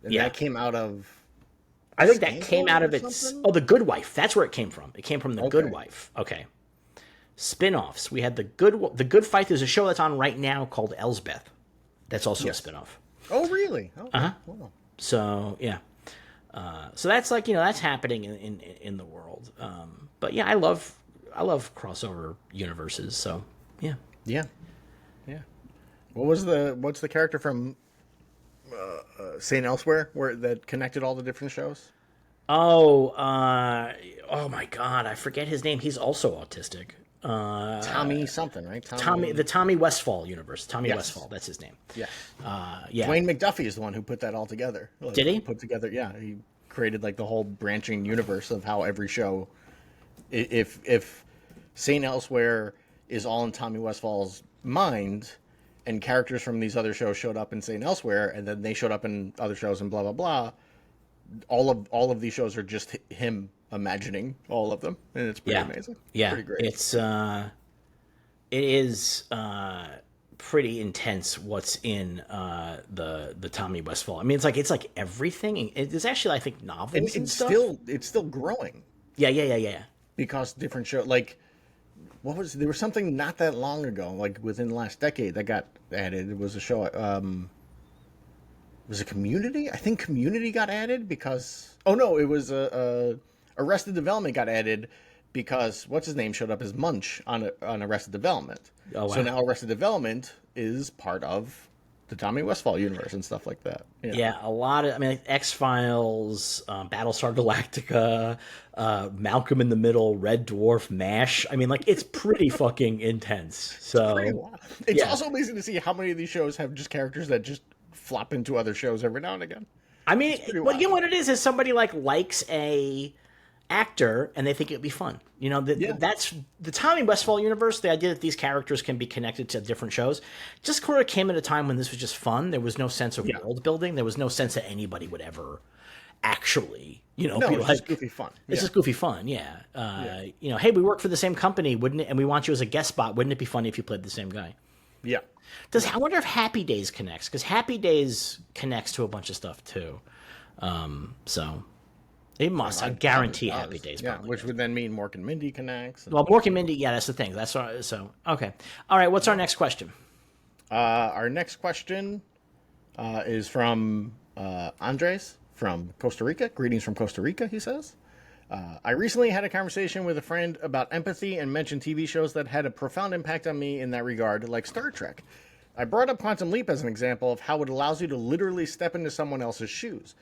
And yeah. that came out of. I think that Scandal came out of or its. something? Oh, The Good Wife. That's where it came from. It came from The Good Okay. Wife. Okay. Spin-offs. We had The Good Fight. There's a show that's on right now called Elsbeth. That's also a spin-off. Oh, really? Okay. Wow. So yeah, so that's like that's happening in the world. But yeah, I love crossover universes. So yeah, Yeah. What's the character from Saint Elsewhere that connected all the different shows? oh my God, I forget his name. He's also autistic. Tommy something, right? The Tommy Westfall universe. Tommy Yes. Westfall, that's his name. Yeah. Yeah. Dwayne McDuffie is the one who put that all together. Like, Did he? Put together, yeah. He created like the whole branching universe of how every show, if St. Elsewhere is all in Tommy Westfall's mind, and characters from these other shows showed up in St. Elsewhere, and then they showed up in other shows and blah blah blah. All of these shows are just him imagining all of them, and it's pretty amazing. Yeah, Pretty great. it is pretty intense what's in the Tommy Westfall. I mean, it's like everything. It's actually, I think, novels and it's stuff. still growing. Yeah. Because different shows, like there was something not that long ago, like within the last decade, that got added. It was a show. Was it Community? I think Community got added because it was Arrested Development got added because what's his name showed up as Munch on Arrested Development. Oh, wow. So now Arrested Development is part of the Tommy Westfall universe and stuff like that. Yeah, a lot of, I mean, like X-Files, Battlestar Galactica, Malcolm in the Middle, Red Dwarf, MASH. I mean, like, it's pretty fucking intense. So it's also amazing to see how many of these shows have just characters that just flop into other shows every now and again. I mean, well, you know what it is somebody likes a actor and they think it'd be fun. That's the Tommy Westfall universe. The idea that these characters can be connected to different shows just sort of came at a time when this was just fun. There was no sense of world building. There was no sense that anybody would ever actually, it's just goofy fun. It's just goofy fun. Yeah. Hey, we work for the same company, wouldn't it? And we want you as a guest spot. Wouldn't it be funny if you played the same guy? Yeah. I wonder if Happy Days connects, because Happy Days connects to a bunch of stuff too. So it must. I guarantee Happy Days. Yeah, which would then mean Mork and Mindy connects. Well, Mork and Mindy, yeah, that's the thing. That's so okay. All right, what's our next question? Our next question is from Andres from Costa Rica. Greetings from Costa Rica, he says. I recently had a conversation with a friend about empathy and mentioned TV shows that had a profound impact on me in that regard, like Star Trek. I brought up Quantum Leap as an example of how it allows you to literally step into someone else's shoes.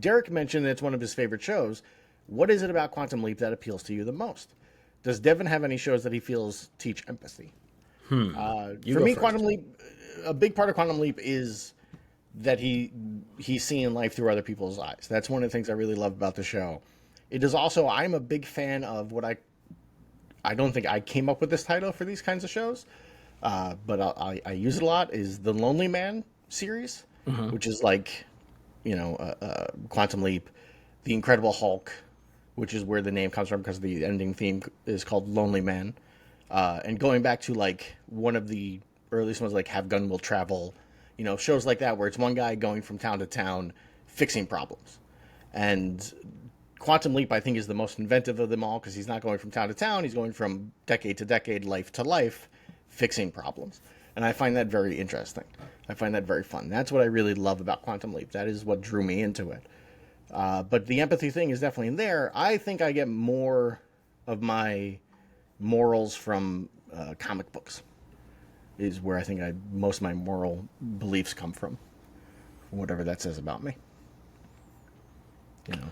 Derek mentioned that it's one of his favorite shows. What is it about Quantum Leap that appeals to you the most? Does Devin have any shows that he feels teach empathy? For me, first. Quantum Leap, a big part of Quantum Leap is that he's seeing life through other people's eyes. That's one of the things I really love about the show. It is also, I'm a big fan of what I don't think I came up with this title for these kinds of shows, but I use it a lot, is the Lonely Man series, which is like, Quantum Leap, The Incredible Hulk, which is where the name comes from because the ending theme is called Lonely Man. And going back to like one of the earliest ones, like Have Gun Will Travel, shows like that where it's one guy going from town to town fixing problems. And Quantum Leap, I think, is the most inventive of them all because he's not going from town to town. He's going from decade to decade, life to life, fixing problems. And I find that very interesting. I find that very fun. That's what I really love about Quantum Leap. That is what drew me into it. But the empathy thing is definitely there. I think I get more of my morals from comic books is where I think most of my moral beliefs come from, whatever that says about me.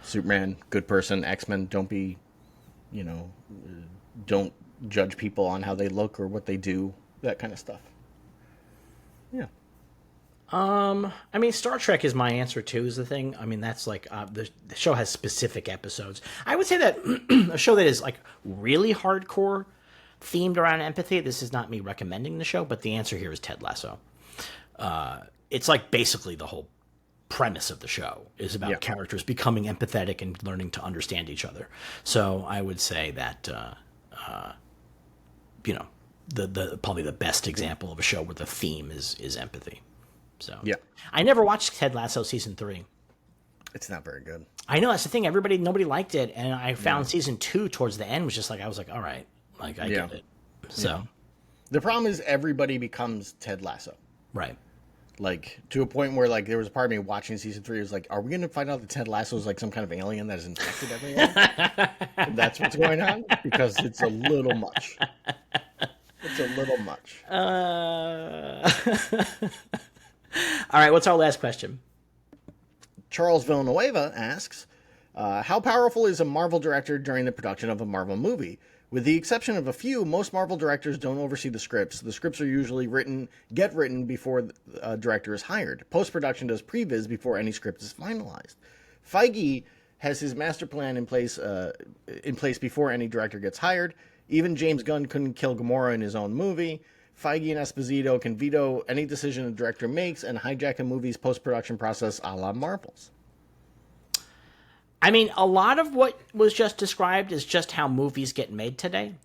Superman, good person. X-Men, don't be, don't judge people on how they look or what they do, that kind of stuff. Yeah. I mean, Star Trek is my answer too, is the thing. I mean, that's like, the show has specific episodes. I would say that a show that is like really hardcore themed around empathy, this is not me recommending the show, but the answer here is Ted Lasso. It's like basically the whole premise of the show is about characters becoming empathetic and learning to understand each other. So I would say that, the probably the best example of a show where the theme is empathy. So I never watched Ted Lasso season 3. It's not very good. I know, that's the thing. Nobody liked it, and I found season 2 towards the end was just like, I was like, all right, like I get it. So the problem is everybody becomes Ted Lasso, right? Like to a point where like there was a part of me watching season 3 was like, are we going to find out that Ted Lasso is like some kind of alien that has infected everyone? That's what's going on, because it's a little much. It's a little much. All right, what's our last question? Charles Villanueva asks, how powerful is a Marvel director during the production of a Marvel movie? With the exception of a few, most Marvel directors don't oversee the scripts. The scripts are usually get written before a director is hired. Post-production does previs before any script is finalized. Feige has his master plan in place before any director gets hired. Even James Gunn couldn't kill Gamora in his own movie. Feige and Esposito can veto any decision the director makes and hijack a movie's post-production process a la Marvel's. I mean, a lot of what was just described is just how movies get made today.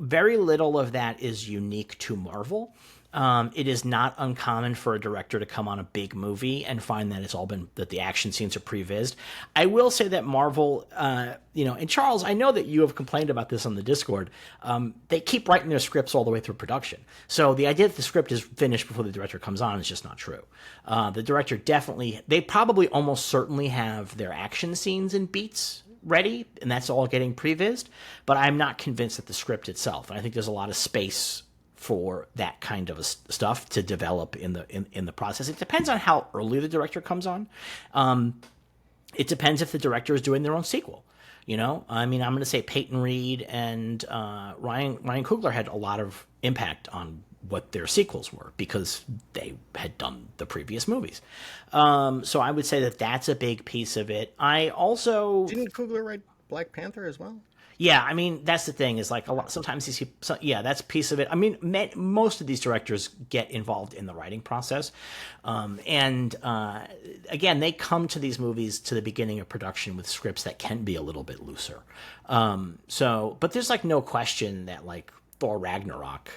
Very little of that is unique to Marvel. It is not uncommon for a director to come on a big movie and find that the action scenes are prevised. I will say that Marvel, and Charles, I know that you have complained about this on the Discord. They keep writing their scripts all the way through production. So the idea that the script is finished before the director comes on is just not true. The director they probably almost certainly have their action scenes and beats ready, and that's all getting prevised. But I'm not convinced that the script itself, and I think there's a lot of space for that kind of stuff to develop in the process. It depends on how early the director comes on. It depends if the director is doing their own sequel. I mean, I'm going to say Peyton Reed and Ryan Coogler had a lot of impact on what their sequels were because they had done the previous movies. So I would say that that's a big piece of it. I also didn't Coogler write Black Panther as well? Yeah, I mean, that's the thing is like a lot. Sometimes that's a piece of it. I mean, most of these directors get involved in the writing process, and again, they come to these movies to the beginning of production with scripts that can be a little bit looser. But there's like no question that like Thor Ragnarok,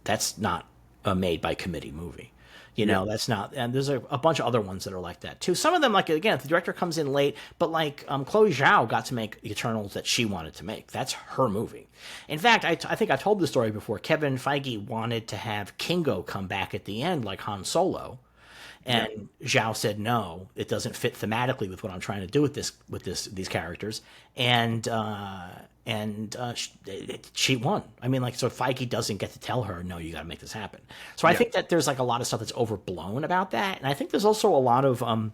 that's not a made by committee movie. That's not, and there's a bunch of other ones that are like that too. Some of them, like, again, if the director comes in late, but like Chloe Zhao got to make the Eternals that she wanted to make. That's her movie. In fact, I think I told the story before. Kevin Feige wanted to have Kingo come back at the end like Han Solo. And Zhao said, no, it doesn't fit thematically with what I'm trying to do with these characters. And she won. I mean, like, so Feige doesn't get to tell her, no, you got to make this happen. So I think that there's like a lot of stuff that's overblown about that. And I think there's also a lot of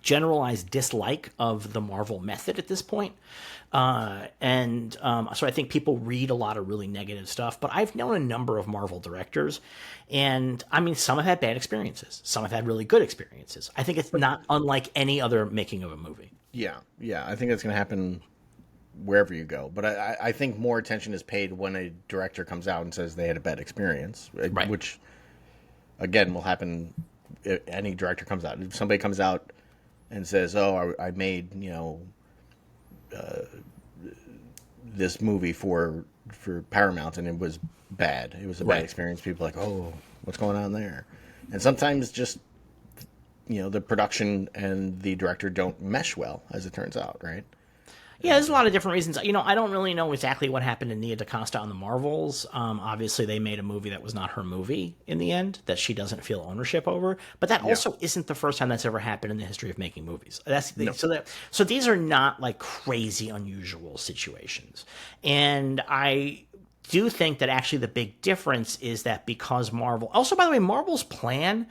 generalized dislike of the Marvel method at this point. So I think people read a lot of really negative stuff, but I've known a number of Marvel directors, and I mean, some have had bad experiences. Some have had really good experiences. I think it's not unlike any other making of a movie. Yeah. I think that's going to happen wherever you go. But I think more attention is paid when a director comes out and says they had a bad experience, right. Which, again, will happen if any director comes out. If somebody comes out and says, oh, I made, this movie for Paramount and it was bad. It was a bad experience. People are like, oh, what's going on there? And sometimes just, the production and the director don't mesh well, as it turns out, right? Yeah, there's a lot of different reasons. I don't really know exactly what happened to Nia DaCosta on the Marvels. Obviously, they made a movie that was not her movie in the end, that she doesn't feel ownership over. But that also isn't the first time that's ever happened in the history of making movies. So these are not like crazy unusual situations. And I do think that actually the big difference is that because Marvel... Also, by the way, Marvel's plan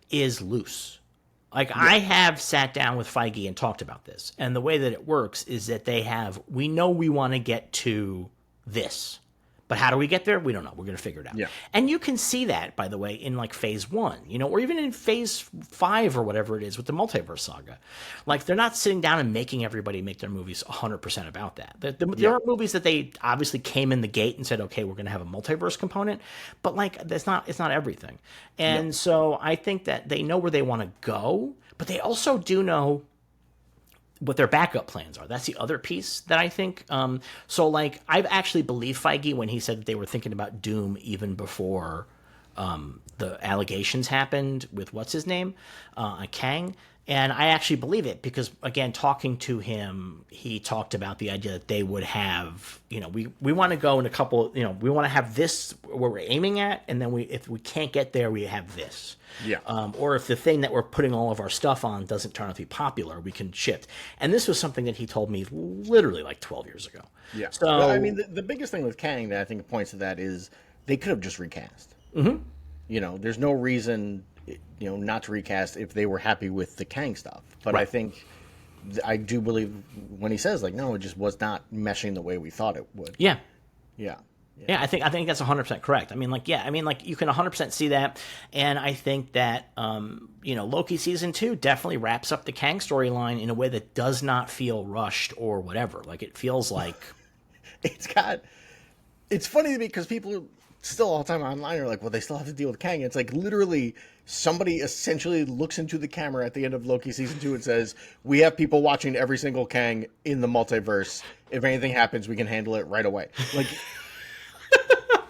is loose. I have sat down with Feige and talked about this. And the way that it works is that we know we want to get to this. But how do we get there? We don't know. We're going to figure it out. Yeah. And you can see that, by the way, in like phase 1, or even in phase 5 or whatever it is with the multiverse saga. Like, they're not sitting down and making everybody make their movies 100% about that. There are movies that they obviously came in the gate and said, okay, we're going to have a multiverse component, but like, it's not everything. And so I think that they know where they want to go, but they also do know what their backup plans are. That's the other piece that I think. So, like, I've actually believed Feige when he said that they were thinking about Doom even before the allegations happened with what's his name, Kang. And I actually believe it because, again, talking to him, he talked about the idea that they would have, we want to go in a couple, we want to have this where we're aiming at, and then if we can't get there, we have this. Yeah. Or if the thing that we're putting all of our stuff on doesn't turn out to be popular, we can shift. And this was something that he told me literally like 12 years ago. Yeah. So, well, I mean, the biggest thing with Kang that I think points to that is they could have just recast. Mm-hmm. There's no reason, not to recast if they were happy with the Kang stuff. But I think, I do believe when he says, like, no, it just was not meshing the way we thought it would. Yeah. Yeah. Yeah, I think that's 100% correct. I mean, like, yeah, I mean, like, you can 100% see that, and I think that, Loki season 2 definitely wraps up the Kang storyline in a way that does not feel rushed or whatever. Like, it feels like... It's funny to me because people still all the time online are like, well, they still have to deal with Kang. It's like literally somebody essentially looks into the camera at the end of Loki season 2 and says, we have people watching every single Kang in the multiverse. If anything happens, we can handle it right away. Like...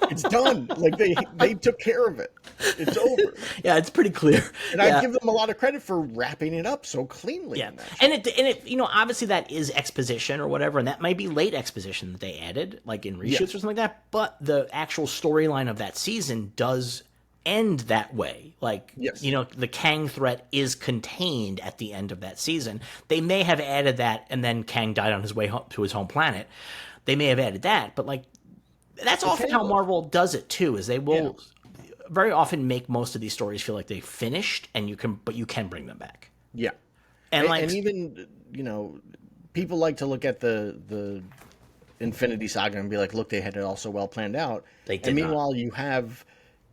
It's done. Like they took care of it. It's over. Yeah, it's pretty clear. And I give them a lot of credit for wrapping it up so cleanly. Yeah, and it obviously that is exposition or whatever, and that might be late exposition that they added, like in reshoots or something like that. But the actual storyline of that season does end that way. Like, the Kang threat is contained at the end of that season. They may have added that, and then Kang died on his way home to his home planet. They may have added that, but like. That's often how Marvel does it too. Is they will very often make most of these stories feel like they finished, and you can bring them back. Yeah, and even people like to look at the Infinity Saga and be like, look, they had it all so well planned out. They did. And meanwhile, you have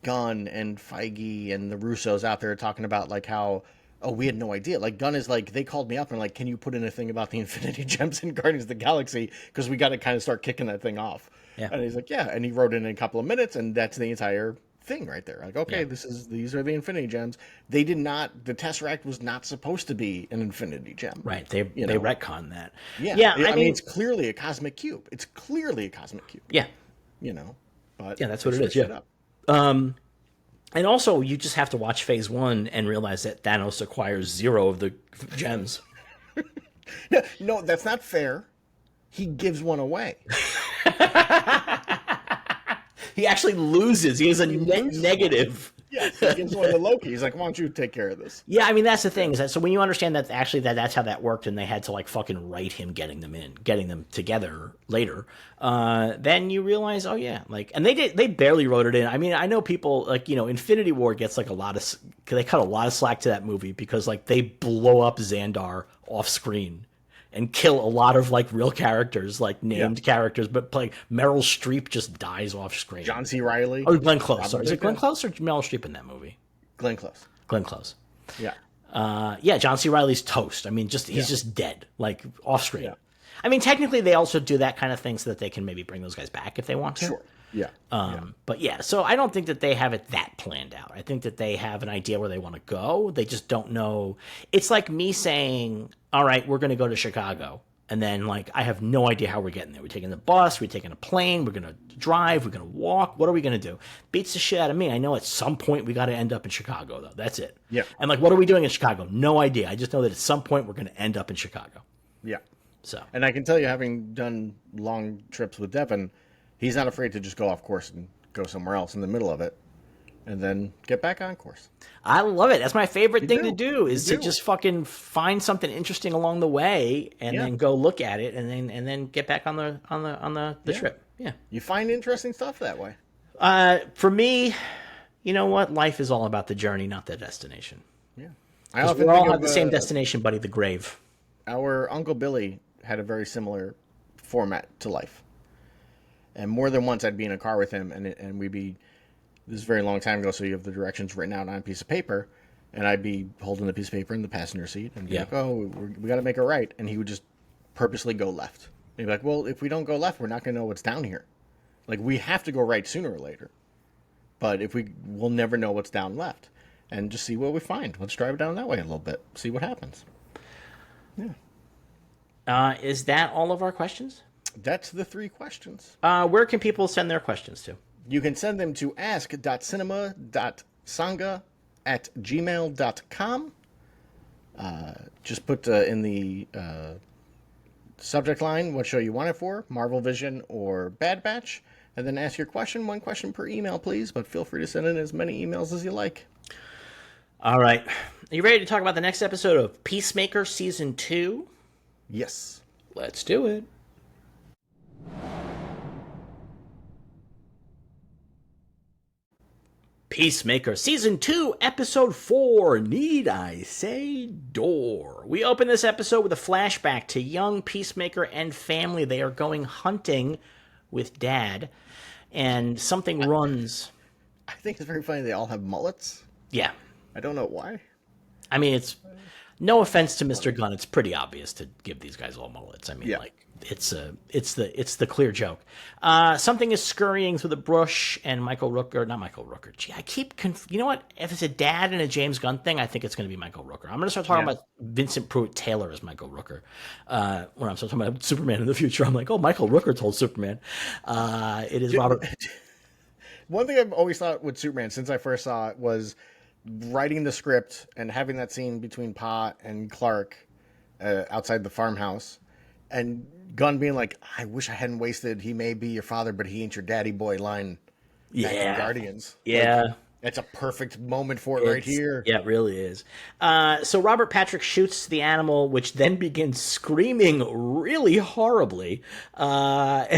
Gunn and Feige and the Russos out there talking about like how. Oh, we had no idea. Like, Gunn is like, they called me up and like, can you put in a thing about the Infinity Gems in Guardians of the Galaxy? Because we got to kind of start kicking that thing off. Yeah. And he's like, yeah. And he wrote it in a couple of minutes, and that's the entire thing right there. Like, okay, these are the Infinity Gems. They did not, the Tesseract was not supposed to be an Infinity Gem. Right. They retconned that. Yeah. I mean, it's clearly a cosmic cube. Yeah. But yeah, that's what it is. Yeah. And also, you just have to watch Phase 1 and realize that Thanos acquires 0 of the gems. No, that's not fair. He gives one away. He actually loses. He has a negative. Yes, he gives one to Loki. He's like, why don't you take care of this? Yeah, I mean, that's the thing. Is that so when you understand that actually that's how that worked, and they had to like fucking write him getting them together later, then you realize, oh yeah, like, and they barely wrote it in. I mean, I know people like, Infinity War gets like they cut a lot of slack to that movie because like they blow up Xandar off screen and kill a lot of like real characters, like named characters, but like Meryl Streep just dies off screen. John C. Reilly. Oh, Glenn Close. Sorry, is it Glenn Close or Meryl Streep in that movie? Glenn Close. Glenn Close. Yeah. John C. Reilly's toast. I mean, he's just dead, like off screen. Yeah. I mean, technically, they also do that kind of thing so that they can maybe bring those guys back if they want to. Sure. Yeah. But yeah, so I don't think that they have it that planned out. I think that they have an idea where they want to go. They just don't know. It's like me saying, all right, we're going to go to Chicago. And then, like, I have no idea how we're getting there. We're taking the bus, we're taking a plane, we're going to drive, we're going to walk. What are we going to do? Beats the shit out of me. I know at some point we got to end up in Chicago, though. That's it. Yeah. And, like, what are we doing in Chicago? No idea. I just know that at some point we're going to end up in Chicago. Yeah. So. And I can tell you, having done long trips with Devin, he's not afraid to just go off course and go somewhere else in the middle of it and then get back on course. I love it. That's my favorite thing to do is to just fucking find something interesting along the way and then go look at it and then get back on the trip. Yeah. You find interesting stuff that way. For me, you know what? Life is all about the journey, not the destination. Yeah. We all have the same destination, buddy, the grave. Our Uncle Billy had a very similar format to life. And more than once I'd be in a car with him and we'd be, this is a very long time ago, so you have the directions written out on a piece of paper, and I'd be holding the piece of paper in the passenger seat and be like, oh, we got to make a right. And he would just purposely go left. And he'd be like, well, if we don't go left, we're not going to know what's down here. Like, we have to go right sooner or later. But we'll never know what's down left. And just see what we find. Let's drive it down that way a little bit. See what happens. Yeah. Is that all of our questions? That's the 3 questions. Where can people send their questions to? You can send them to ask.cinema.sanga@gmail.com. Just put in the subject line what show you want it for, Marvel Vision or Bad Batch, and then ask your question. 1 question per email, please, but feel free to send in as many emails as you like. All right. Are you ready to talk about the next episode of Peacemaker Season 2? Yes. Let's do it. Peacemaker Season 2, Episode 4, Need I Say Door. We open this episode with a flashback to young Peacemaker and family. They are going hunting with Dad. and something runs. I think it's very funny they all have mullets. Yeah. I don't know why. I mean, it's no offense to Mr. Gunn. It's pretty obvious to give these guys all mullets. I mean, Yeah. like it's the clear joke. Something is scurrying through the brush, and not Michael Rooker. Gee, you know what? If it's a dad and a James Gunn thing, I think it's going to be Michael Rooker. I'm going to start talking about Vincent Pruitt Taylor as Michael Rooker. When I'm talking about Superman in the future, I'm like, oh, Michael Rooker told Superman. It is Robert. One thing I've always thought with Superman since I first saw it was writing the script and having that scene between Pa and Clark outside the farmhouse, and Gunn being like, I wish I hadn't wasted "he may be your father, but he ain't your daddy boy" line back in Guardians. Yeah. Like, that's a perfect moment for it right here. Yeah, it really is. So Robert Patrick shoots the animal, which then begins screaming really horribly. And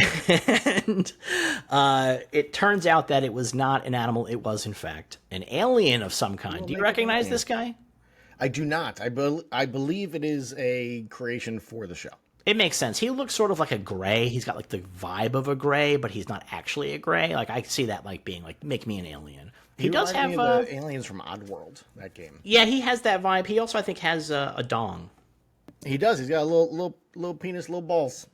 it turns out that it was not an animal. It was, in fact, an alien of some kind. Do you recognize this guy? I do not. I believe it is a creation for the show. It makes sense. He looks sort of like a gray. He's got like the vibe of a gray, but he's not actually a gray. Like I see that like being like, make me an alien. He does have the aliens from Oddworld, that game. Yeah, he has that vibe. He also, I think, has a dong. He does. He's got a little penis, little balls,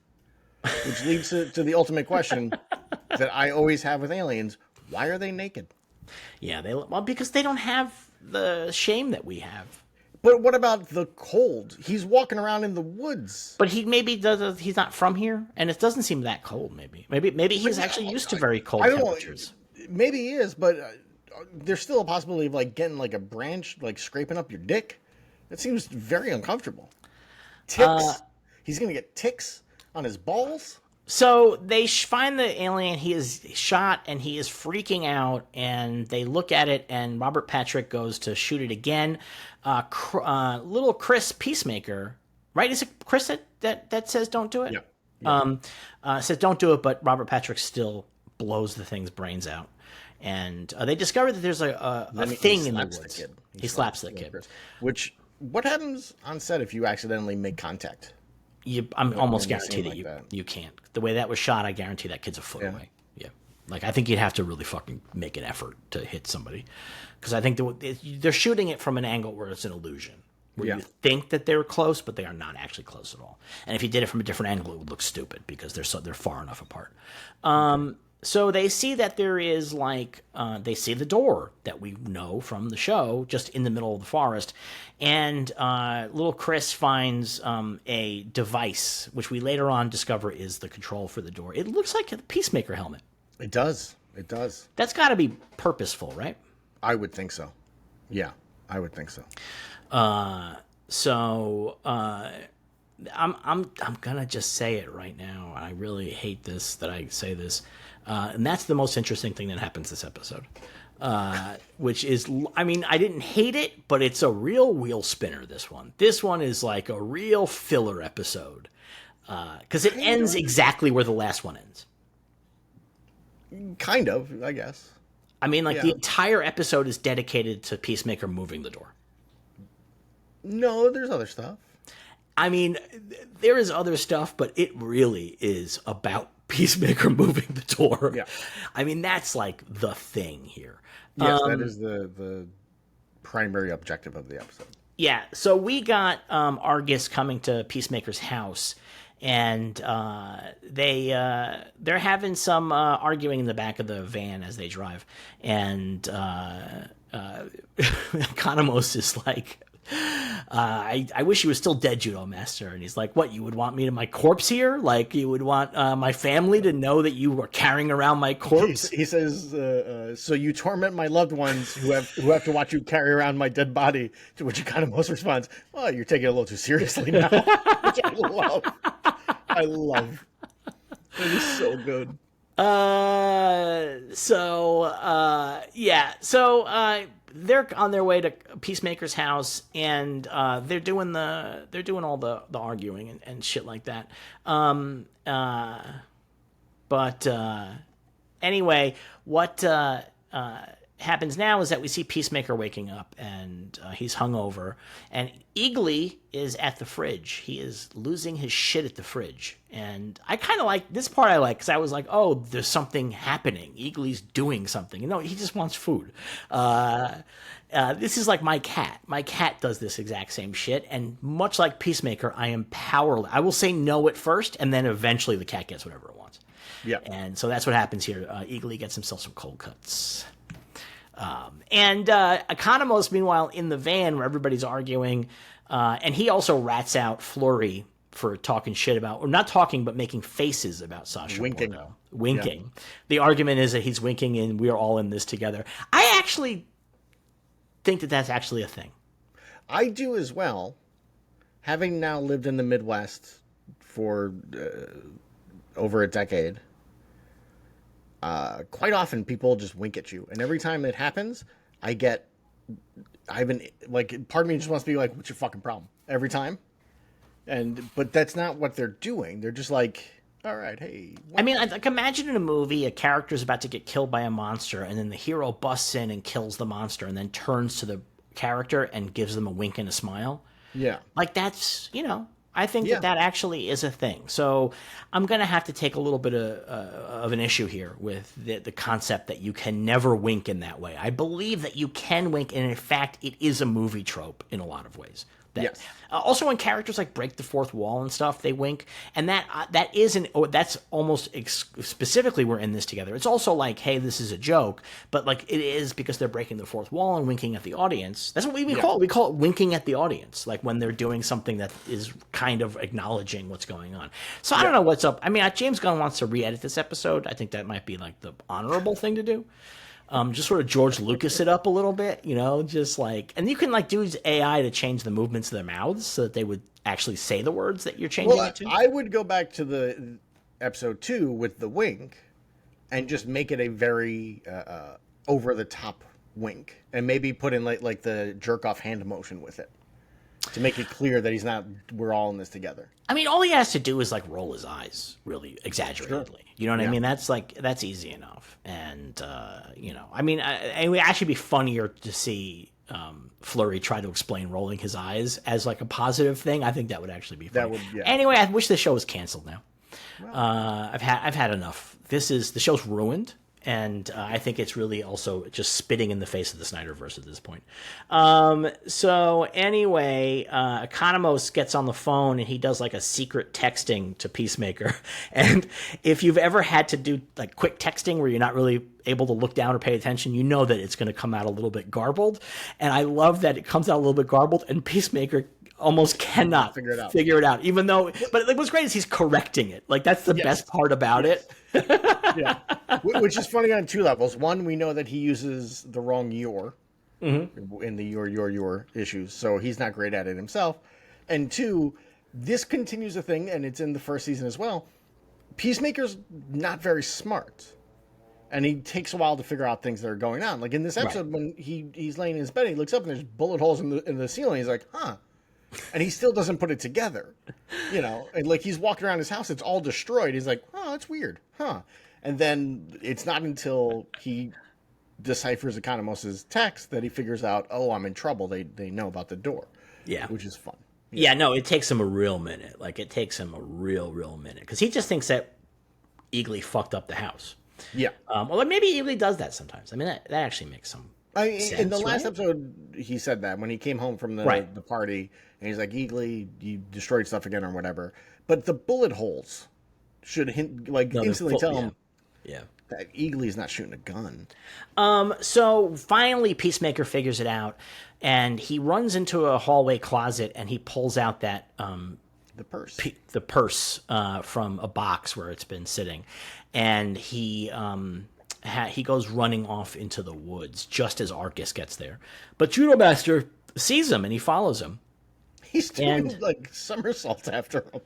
which leads to the ultimate question that I always have with aliens: why are they naked? Yeah, because they don't have the shame that we have. But what about the cold? He's walking around in the woods. But he's not from here, and it doesn't seem that cold. Maybe he's actually used to very cold temperatures. Maybe he is, but there's still a possibility of like getting like a branch, like scraping up your dick. That seems very uncomfortable. Ticks. He's gonna get ticks on his balls. So they find the alien. He is shot, and he is freaking out. And they look at it, and Robert Patrick goes to shoot it again. Little Chris Peacemaker, right? Is it Chris that says don't do it? Yeah. Says don't do it, but Robert Patrick still blows the thing's brains out. And they discover that there's a thing in the woods. He slaps the kid. What happens on set if you accidentally make contact? I'm almost guaranteed that like you can't. The way that was shot, I guarantee that kid's a foot away. Yeah. Like, I think you'd have to really fucking make an effort to hit somebody. Because I think they're shooting it from an angle where it's an illusion. Where you think that they're close, but they are not actually close at all. And if you did it from a different angle, it would look stupid because they're far enough apart. So they see that there is they see the door that we know from the show just in the middle of the forest. And little Chris finds a device, which we later on discover is the control for the door. It looks like a Peacemaker helmet. It does. That's got to be purposeful, right? I would think so. Yeah, I would think so. I'm gonna just say it right now. I really hate this that I say this. And that's the most interesting thing that happens this episode, which is, I mean, I didn't hate it, but it's a real wheel spinner, this one. This one is like a real filler episode because it ends exactly where the last one ends. Kind of, I guess. I mean, the entire episode is dedicated to Peacemaker moving the door. No, there's other stuff. I mean, there is other stuff, but it really is about Peacemaker moving the door. Yeah. I mean, that's like the thing here. Yes, that is the primary objective of the episode. Yeah, so we got Argus coming to Peacemaker's house, and they're having some arguing in the back of the van as they drive, and Economos is like, I wish he was still dead, Judo Master. And he's like, what, you would want me to my corpse here? Like, you would want my family to know that you were carrying around my corpse? He says, so you torment my loved ones who have to watch you carry around my dead body, to which Economos responds, oh, you're taking it a little too seriously now. Which I love. It is so good. They're on their way to Peacemaker's house, and they're doing all the arguing and shit like that. Anyway, what happens now is that we see Peacemaker waking up, and he's hungover, and Eagly is at the fridge. He is losing his shit at the fridge, and I kind of like this part. I like because I was like, oh, there's something happening. Eagly's doing something. He just wants food. This is like my cat. My cat does this exact same shit, and much like Peacemaker, I am powerless. I will say no at first, and then eventually the cat gets whatever it wants. Yeah. And so that's what happens here. Eagly gets himself some cold cuts. And Economos, meanwhile, in the van where everybody's arguing, and he also rats out Flurry for talking shit about, or not talking, but making faces about Sasha Winking. Bordeaux. Winking. Yeah. The argument is that he's winking and we are all in this together. I actually think that that's actually a thing. I do as well. Having now lived in the Midwest for over a decade, quite often people just wink at you, and every time it happens, part of me just wants to be like, what's your fucking problem? Every time. But that's not what they're doing. They're just like, all right, hey. I mean, like, imagine in a movie, a character's about to get killed by a monster, and then the hero busts in and kills the monster, and then turns to the character and gives them a wink and a smile. Yeah. Like, that's, I think that actually is a thing. So I'm going to have to take a little bit of an issue here with the concept that you can never wink in that way. I believe that you can wink, and in fact, it is a movie trope in a lot of ways. Yes. Also, when characters like break the fourth wall and stuff, they wink, and that's almost specifically we're in this together. It's also like, hey, this is a joke, but like it is because they're breaking the fourth wall and winking at the audience. That's what we call it. We call it winking at the audience, like when they're doing something that is kind of acknowledging what's going on. So I don't know what's up. I mean, James Gunn wants to re-edit this episode. I think that might be like the honorable thing to do. Just sort of George Lucas it up a little bit, just like, and you can like do AI to change the movements of their mouths so that they would actually say the words that you're changing it to. I would go back to the episode 2 with the wink and just make it a very over the top wink, and maybe put in like the jerk off hand motion with it to make it clear that we're all in this together. I mean, all he has to do is like roll his eyes really exaggeratedly. Sure. You know what I mean? That's easy enough. And, I mean, it would actually be funnier to see Flurry try to explain rolling his eyes as like a positive thing. I think that would actually be funny. Anyway, I wish this show was canceled now. Well, I've had enough. The show's ruined. And I think it's really also just spitting in the face of the Snyderverse at this point. So anyway, Economos gets on the phone and he does like a secret texting to Peacemaker. And if you've ever had to do like quick texting where you're not really able to look down or pay attention, you know that it's going to come out a little bit garbled. And I love that it comes out a little bit garbled, and Peacemaker almost cannot figure it out, even though, but what's great is he's correcting it. Like, that's the best part about it. Yeah. Which is funny on two levels. One, we know that he uses the wrong your in the your issues, so he's not great at it himself. And two, this continues a thing, and it's in the first season as well. Peacemaker's not very smart, and he takes a while to figure out things that are going on. Like in this episode, when he's laying in his bed, he looks up and there's bullet holes in the ceiling. He's like, huh. And he still doesn't put it together, and like he's walking around his house, it's all destroyed. He's like, oh, that's weird. Huh. And then it's not until he deciphers Economos' text that he figures out, oh, I'm in trouble. They know about the door. Yeah. Which is fun. Yeah, no, it takes him a real minute. Like, it takes him a real minute. Because he just thinks that Eagly fucked up the house. Yeah. Well, maybe Eagly does that sometimes. I mean, that actually makes some sense, in the last episode, he said that when he came home from the party, and he's like, Eagly, you destroyed stuff again or whatever. But the bullet holes should instantly tell him that Eagly's not shooting a gun. So finally, Peacemaker figures it out, and he runs into a hallway closet, and he pulls out that the purse, from a box where it's been sitting, and he goes running off into the woods just as Arcus gets there. But Judo Master sees him, and he follows him. He's doing like somersaults after him.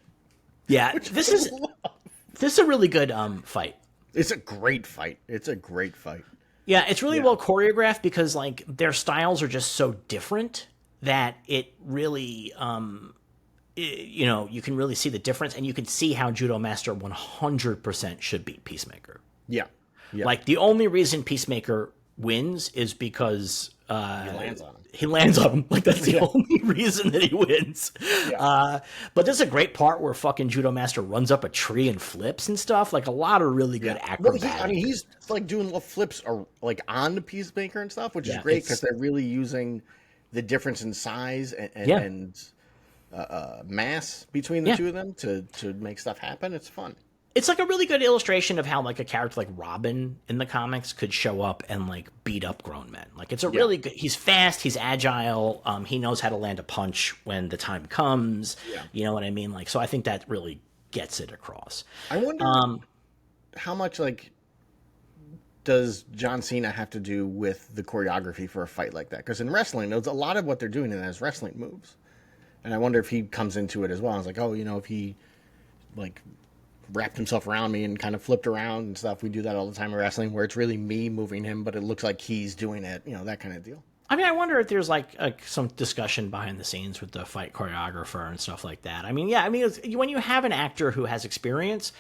Yeah, this is a really good fight. It's a great fight. Yeah, it's really well choreographed because like their styles are just so different that it really, you can really see the difference, and you can see how Judo Master 100% should beat Peacemaker. Yeah. Like the only reason Peacemaker wins is because He lands on him. he lands on him. Like, that's the only reason that he wins. Yeah. But there's a great part where fucking Judo Master runs up a tree and flips and stuff. Like, a lot of really good acrobatic. He's like doing little flips like on the Peacemaker and stuff, which is Yeah, great because they're really using the difference in size and mass between the two of them to make stuff happen. It's fun. It's like a really good illustration of how like a character like Robin in the comics could show up and like beat up grown men. Like, it's a really good. He's fast. He's agile. He knows how to land a punch when the time comes. Yeah. You know what I mean? Like, so I think that really gets it across. I wonder how much like does John Cena have to do with the choreography for a fight like that? Because in wrestling, there's a lot of what they're doing in that is wrestling moves, and I wonder if he comes into it as well. I was like, oh, if he like wrapped himself around me and kind of flipped around and stuff. We do that all the time in wrestling, where it's really me moving him, but it looks like he's doing it. That kind of deal. I mean, I wonder if there's like some discussion behind the scenes with the fight choreographer and stuff like that. I mean, when you have an actor who has experience,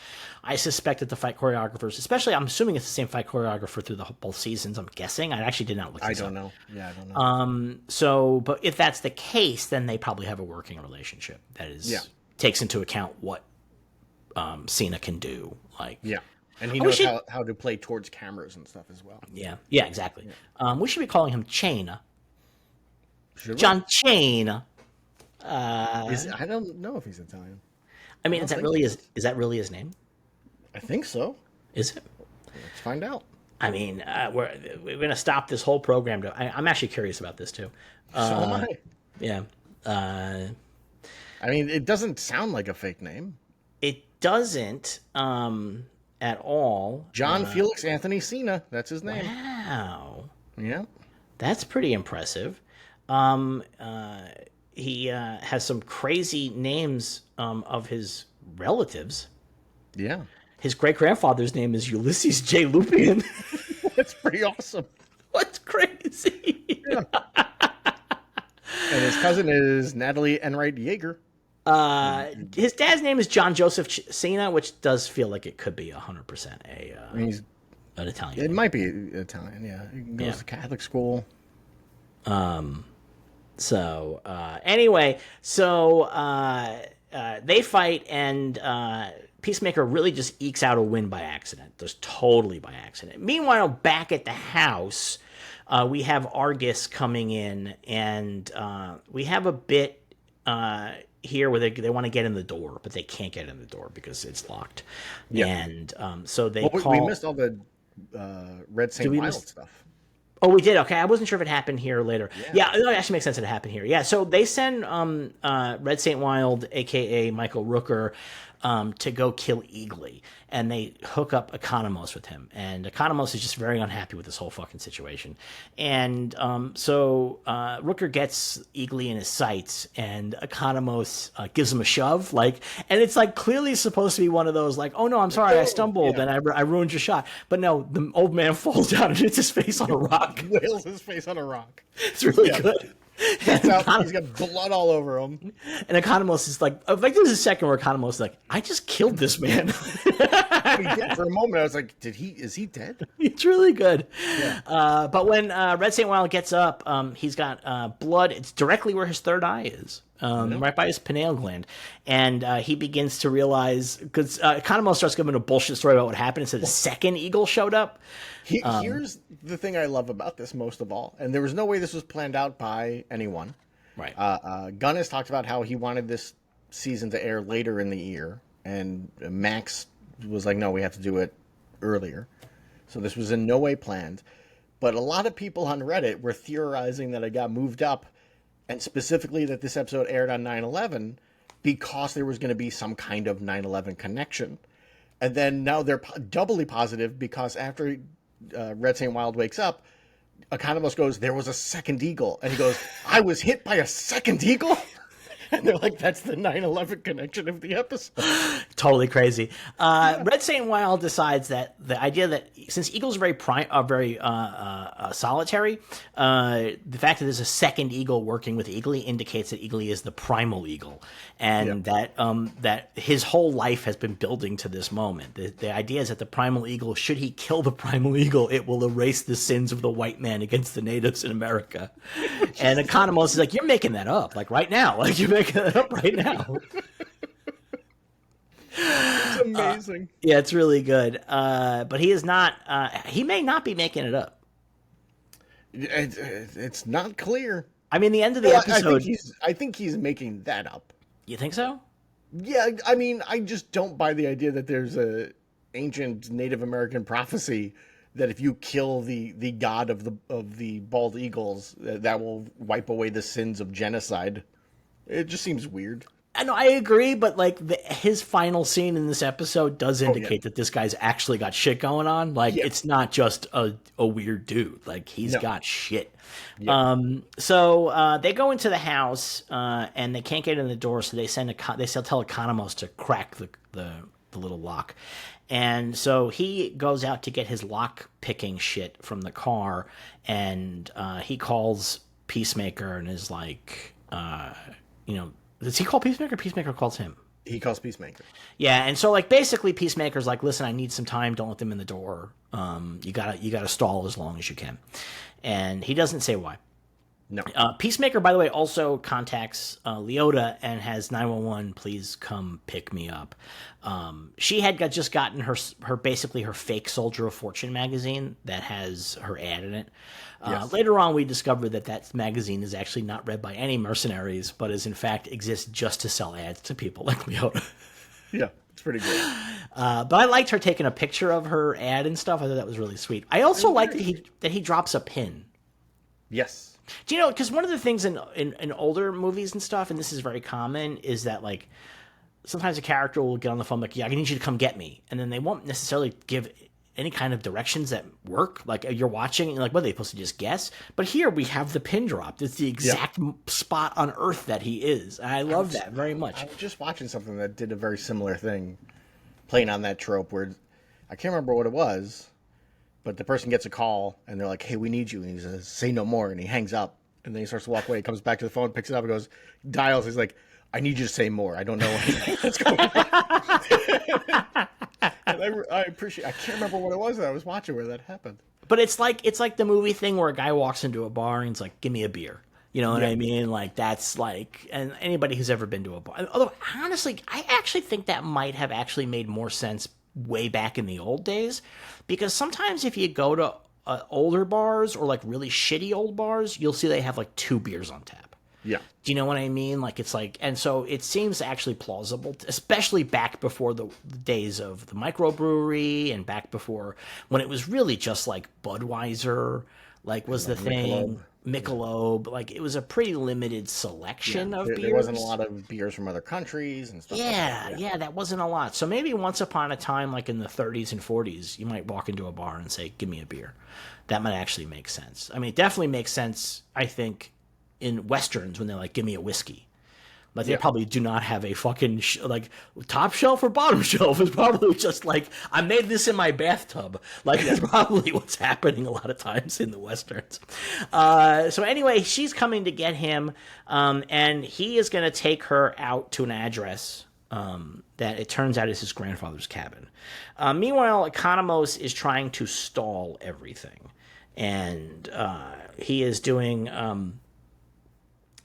I suspect that the fight choreographers, especially, I'm assuming it's the same fight choreographer through both seasons. I'm guessing. I actually did not look this up. I don't know. Yeah, I don't know. So, but if that's the case, then they probably have a working relationship that takes into account what Cena can do. Like, and he knows how to play towards cameras and stuff as well. Yeah, exactly. Yeah. We should be calling him Chain. John Chain. I don't know if he's Italian. I mean, is that really his name? I think so. Is it? Let's find out. I mean, we're going to stop this whole program. I'm actually curious about this too. So am I. Yeah. I mean, it doesn't sound like a fake name. It doesn't at all. John Felix Anthony Cena. That's his name. Wow. Yeah. That's pretty impressive. He has some crazy names of his relatives. Yeah. His great-grandfather's name is Ulysses J. Lupien. That's pretty awesome. What's crazy? Yeah. And his cousin is Natalie Enright Yeager. His dad's name is John Joseph Cena, which does feel like it could be 100% he's an Italian. It might be Italian, yeah. He goes to Catholic school. Anyway, they fight, and Peacemaker really just ekes out a win by accident. Just totally by accident. Meanwhile, back at the house, we have Argus coming in, and we have a bit here where they want to get in the door, but they can't get in the door because it's locked. Yeah. And so they call... We missed all the Red St. Wild stuff. Oh, we did? Okay, I wasn't sure if it happened here or later. Yeah, it actually makes sense that it happened here. Yeah, so they send Red St. Wild, a.k.a. Michael Rooker, to go kill Eagly. And they hook up Economos with him. And Economos is just very unhappy with this whole fucking situation. And so Rooker gets Eagly in his sights, and Economos gives him a shove. And it's clearly supposed to be one of those, oh no, I'm sorry, I stumbled and I ruined your shot. But no, the old man falls down and hits his face on a rock. Wails his face on a rock. It's really good. He's got blood all over him. And Economos is there's a second where Economos is like, I just killed this man. For a moment, I was like, is he dead? It's really good. Yeah. But when Red St. Wild gets up, he's got blood. It's directly where his third eye is. Right by his pineal gland. And he begins to realize, because Economos starts giving a bullshit story about what happened and said the second eagle showed up. Here's the thing I love about this most of all, and there was no way this was planned out by anyone. Right. Gunn has talked about how he wanted this season to air later in the year, and Max was like, no, we have to do it earlier. So this was in no way planned. But a lot of people on Reddit were theorizing that it got moved up, and specifically that this episode aired on 9/11 because there was going to be some kind of 9/11 connection. And then now they're doubly positive because after Red St. Wild wakes up, Economos goes, there was a second eagle. And he goes, I was hit by a second eagle? And they're like, that's the 9/11 connection of the episode. Totally crazy. Red Saint Wild decides that the idea that since Eagle's very solitary, the fact that there's a second eagle working with Eagly indicates that Eagly is the primal eagle, and that his whole life has been building to this moment. The idea is that the primal eagle, should he kill the primal eagle, it will erase the sins of the white man against the natives in America. And Economos is like, you're making that up, like right now, like you're making that up right now. It's amazing. Yeah, it's really good. But he is not. He may not be making it up. It's not clear. I mean, the end of the episode. I think he's making that up. You think so? Yeah, I mean, I just don't buy the idea that there's a ancient Native American prophecy that if you kill the god of the bald eagles, that will wipe away the sins of genocide. It just seems weird. I know, I agree, but like his final scene in this episode does indicate that this guy's actually got shit going on. Like it's not just a weird dude. Like he's got shit. Yeah. So they go into the house and they can't get in the door, so they tell Economos to crack the little lock. And so he goes out to get his lock picking shit from the car, and he calls Peacemaker and is like, does he call Peacemaker? Peacemaker calls him. He calls Peacemaker. Yeah, and so like basically Peacemaker's like, listen, I need some time. Don't let them in the door. You gotta stall as long as you can. And he doesn't say why. No. Peacemaker, by the way, also contacts Leota and has 911, please come pick me up. She had just gotten her basically her fake Soldier of Fortune magazine that has her ad in it. Yes. Later on, we discovered that magazine is actually not read by any mercenaries, but is in fact exists just to sell ads to people like Leota. Yeah, it's pretty good. But I liked her taking a picture of her ad and stuff. I thought that was really sweet. I also like that he drops a pin. Yes. Do you know, because one of the things in older movies and stuff, and this is very common, is that like sometimes a character will get on the phone like, yeah, I need you to come get me. And then they won't necessarily give any kind of directions that work. Like you're watching and you're like, what, are they supposed to just guess? But here we have the pin dropped. It's the exact spot on Earth that he is. And I love that very much. I was just watching something that did a very similar thing, playing on that trope where I can't remember what it was, but the person gets a call and they're like, hey, we need you. And he says, say no more. And he hangs up and then he starts to walk away. He comes back to the phone, picks it up and goes, dials. He's like, I need you to say more. I don't know what's going on. And I appreciate. I can't remember what it was that I was watching where that happened. But it's like the movie thing where a guy walks into a bar and he's like, "Give me a beer." You know what I mean? Like that's like, and anybody who's ever been to a bar. Although honestly, I actually think that might have actually made more sense way back in the old days, because sometimes if you go to older bars or like really shitty old bars, you'll see they have like 2 beers on tap. Yeah. Do you know what I mean? Like it's like, and so it seems actually plausible, especially back before the days of the microbrewery and back before when it was really just like Budweiser, like was the thing, Michelob, like it was a pretty limited selection of beers. There wasn't a lot of beers from other countries and stuff like that. Yeah, that wasn't a lot. So maybe once upon a time, like in the 30s and 40s, you might walk into a bar and say, give me a beer. That might actually make sense. I mean, it definitely makes sense, I think, in Westerns when they're like, give me a whiskey. Like they probably do not have a fucking like top shelf or bottom shelf. It's probably just like, I made this in my bathtub. Like that's probably what's happening a lot of times in the Westerns. So anyway, she's coming to get him, and he is going to take her out to an address that it turns out is his grandfather's cabin. Meanwhile, Economos is trying to stall everything. And he is doing...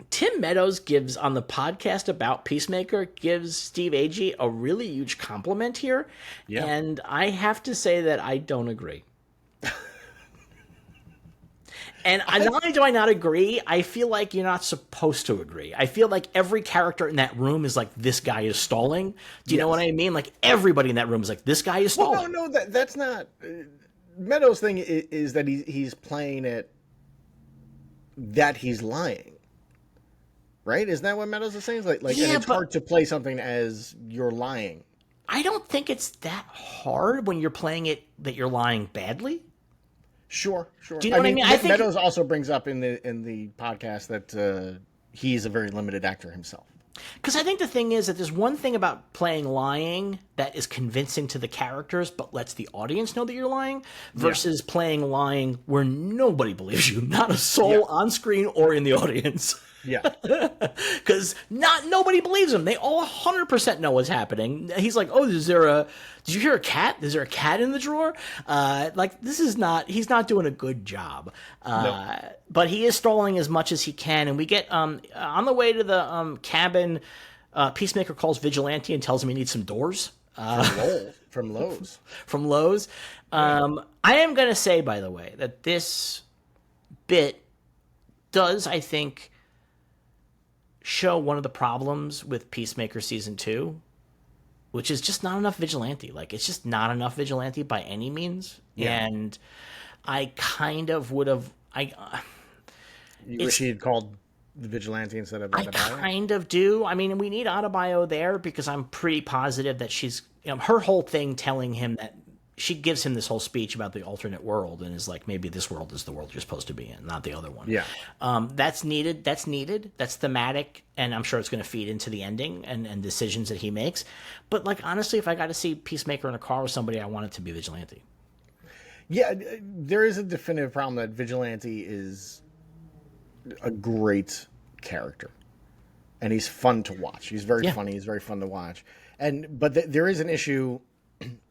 Tim Meadows gives on the podcast about Peacemaker, gives Steve Agee a really huge compliment here. Yeah. And I have to say that I don't agree. And not only do I not agree, I feel like you're not supposed to agree. I feel like every character in that room is like, this guy is stalling. Do you know what I mean? Like everybody in that room is like, this guy is stalling. Well, no, that's not... Meadows' thing is that he's playing it that he's lying. Right? Isn't that what Meadows is saying? And it's hard to play something as you're lying. I don't think it's that hard when you're playing it that you're lying badly. Sure. Do you know what I mean? I think Meadows also brings up in the podcast that he's a very limited actor himself. Because I think the thing is that there's one thing about playing lying that is convincing to the characters, but lets the audience know that you're lying, versus playing lying where nobody believes you, not a soul on screen or in the audience. Yeah. Because nobody believes him. They all 100% know what's happening. He's like, oh, did you hear a cat? Is there a cat in the drawer? He's not doing a good job. No. But he is stalling as much as he can. And we get, on the way to the cabin, Peacemaker calls Vigilante and tells him he needs some doors. From Lowe's. From Lowe's. I am going to say, by the way, that this bit does, I think, show one of the problems with Peacemaker season 2, which is just not enough Vigilante. Like, it's just not enough Vigilante by any means. Yeah. And I kind of would have... You wish he had called the Vigilante instead of Adebayo? I kind of do. I mean, we need Adebayo there because I'm pretty positive that she's... her whole thing telling him that... She gives him this whole speech about the alternate world and is like, maybe this world is the world you're supposed to be in, not the other one. Yeah. That's needed. That's thematic, and I'm sure it's going to feed into the ending and decisions that he makes. But, like, honestly, if I got to see Peacemaker in a car with somebody, I want it to be Vigilante. Yeah, there is a definitive problem that Vigilante is a great character. And he's fun to watch. He's very funny. He's very fun to watch. But there is an issue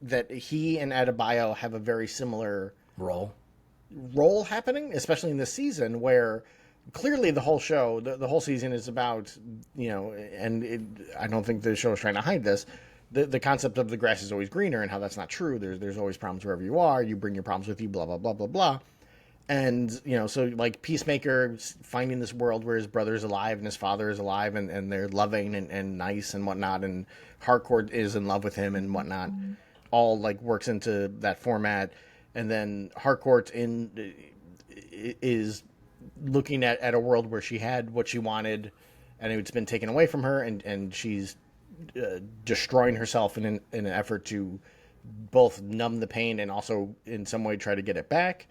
that he and Adebayo have a very similar role happening, especially in this season, where clearly the whole show, the whole season is about, I don't think the show is trying to hide this, the concept of the grass is always greener and how that's not true. There's always problems wherever you are. You bring your problems with you, blah, blah, blah, blah, blah. And, so like Peacemaker finding this world where his brother is alive and his father is alive and they're loving and nice and whatnot. And Harcourt is in love with him and whatnot. All like works into that format. And then Harcourt is looking at a world where she had what she wanted and it's been taken away from her. And she's destroying herself in an effort to both numb the pain and also in some way try to get it back.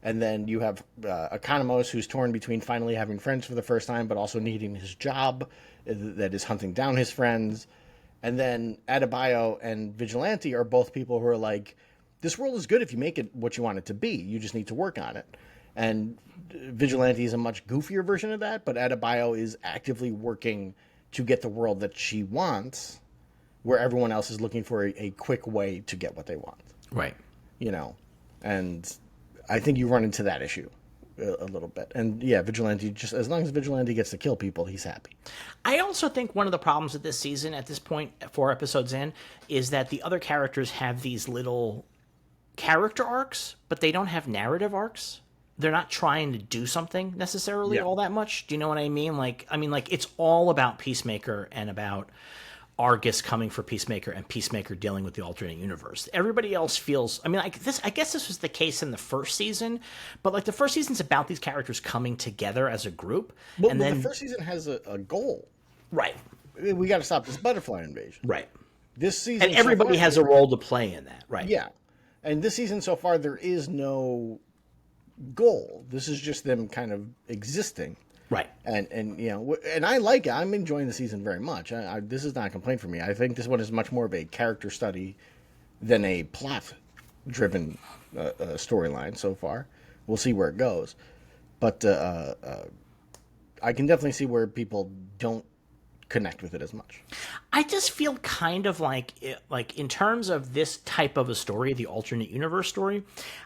And then you have Economos, who's torn between finally having friends for the first time, but also needing his job that is hunting down his friends. And then Adebayo and Vigilante are both people who are like, this world is good if you make it what you want it to be. You just need to work on it. And Vigilante is a much goofier version of that, but Adebayo is actively working to get the world that she wants, where everyone else is looking for a quick way to get what they want. Right. And I think you run into that issue a little bit. And yeah, Vigilante, just as long as Vigilante gets to kill people, he's happy. I also think one of the problems with this season at this point, 4 episodes in, is that the other characters have these little character arcs, but they don't have narrative arcs. They're not trying to do something necessarily all that much. Do you know what I mean? Like, it's all about Peacemaker and about Argus coming for Peacemaker and Peacemaker dealing with the alternate universe. Everybody else feels... I guess this was the case in the first season, but like the first season's about these characters coming together as a group. Well, and then the first season has a goal. Right. We got to stop this butterfly invasion. Right. This season... And everybody has a role to play in that. Right. Yeah. And this season so far, there is no goal. This is just them kind of existing. Right. And and I like it. I'm enjoying the season very much. This is not a complaint for me. I think this one is much more of a character study than a plot-driven storyline so far. We'll see where it goes. But I can definitely see where people don't connect with it as much. I just feel kind of like in terms of this type of a story, the alternate universe story,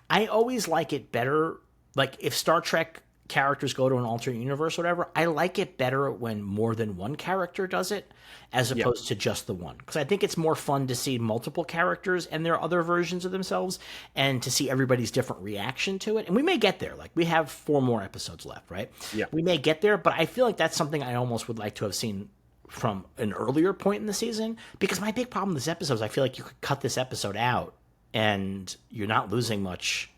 I always like it better. Like if Star Trek characters go to an alternate universe or whatever, I like it better when more than one character does it as opposed to just the one. Because I think it's more fun to see multiple characters and their other versions of themselves and to see everybody's different reaction to it. And we may get there. Like we have 4 more episodes left, right? Yeah. We may get there, but I feel like that's something I almost would like to have seen from an earlier point in the season, because my big problem with this episode is I feel like you could cut this episode out and you're not losing much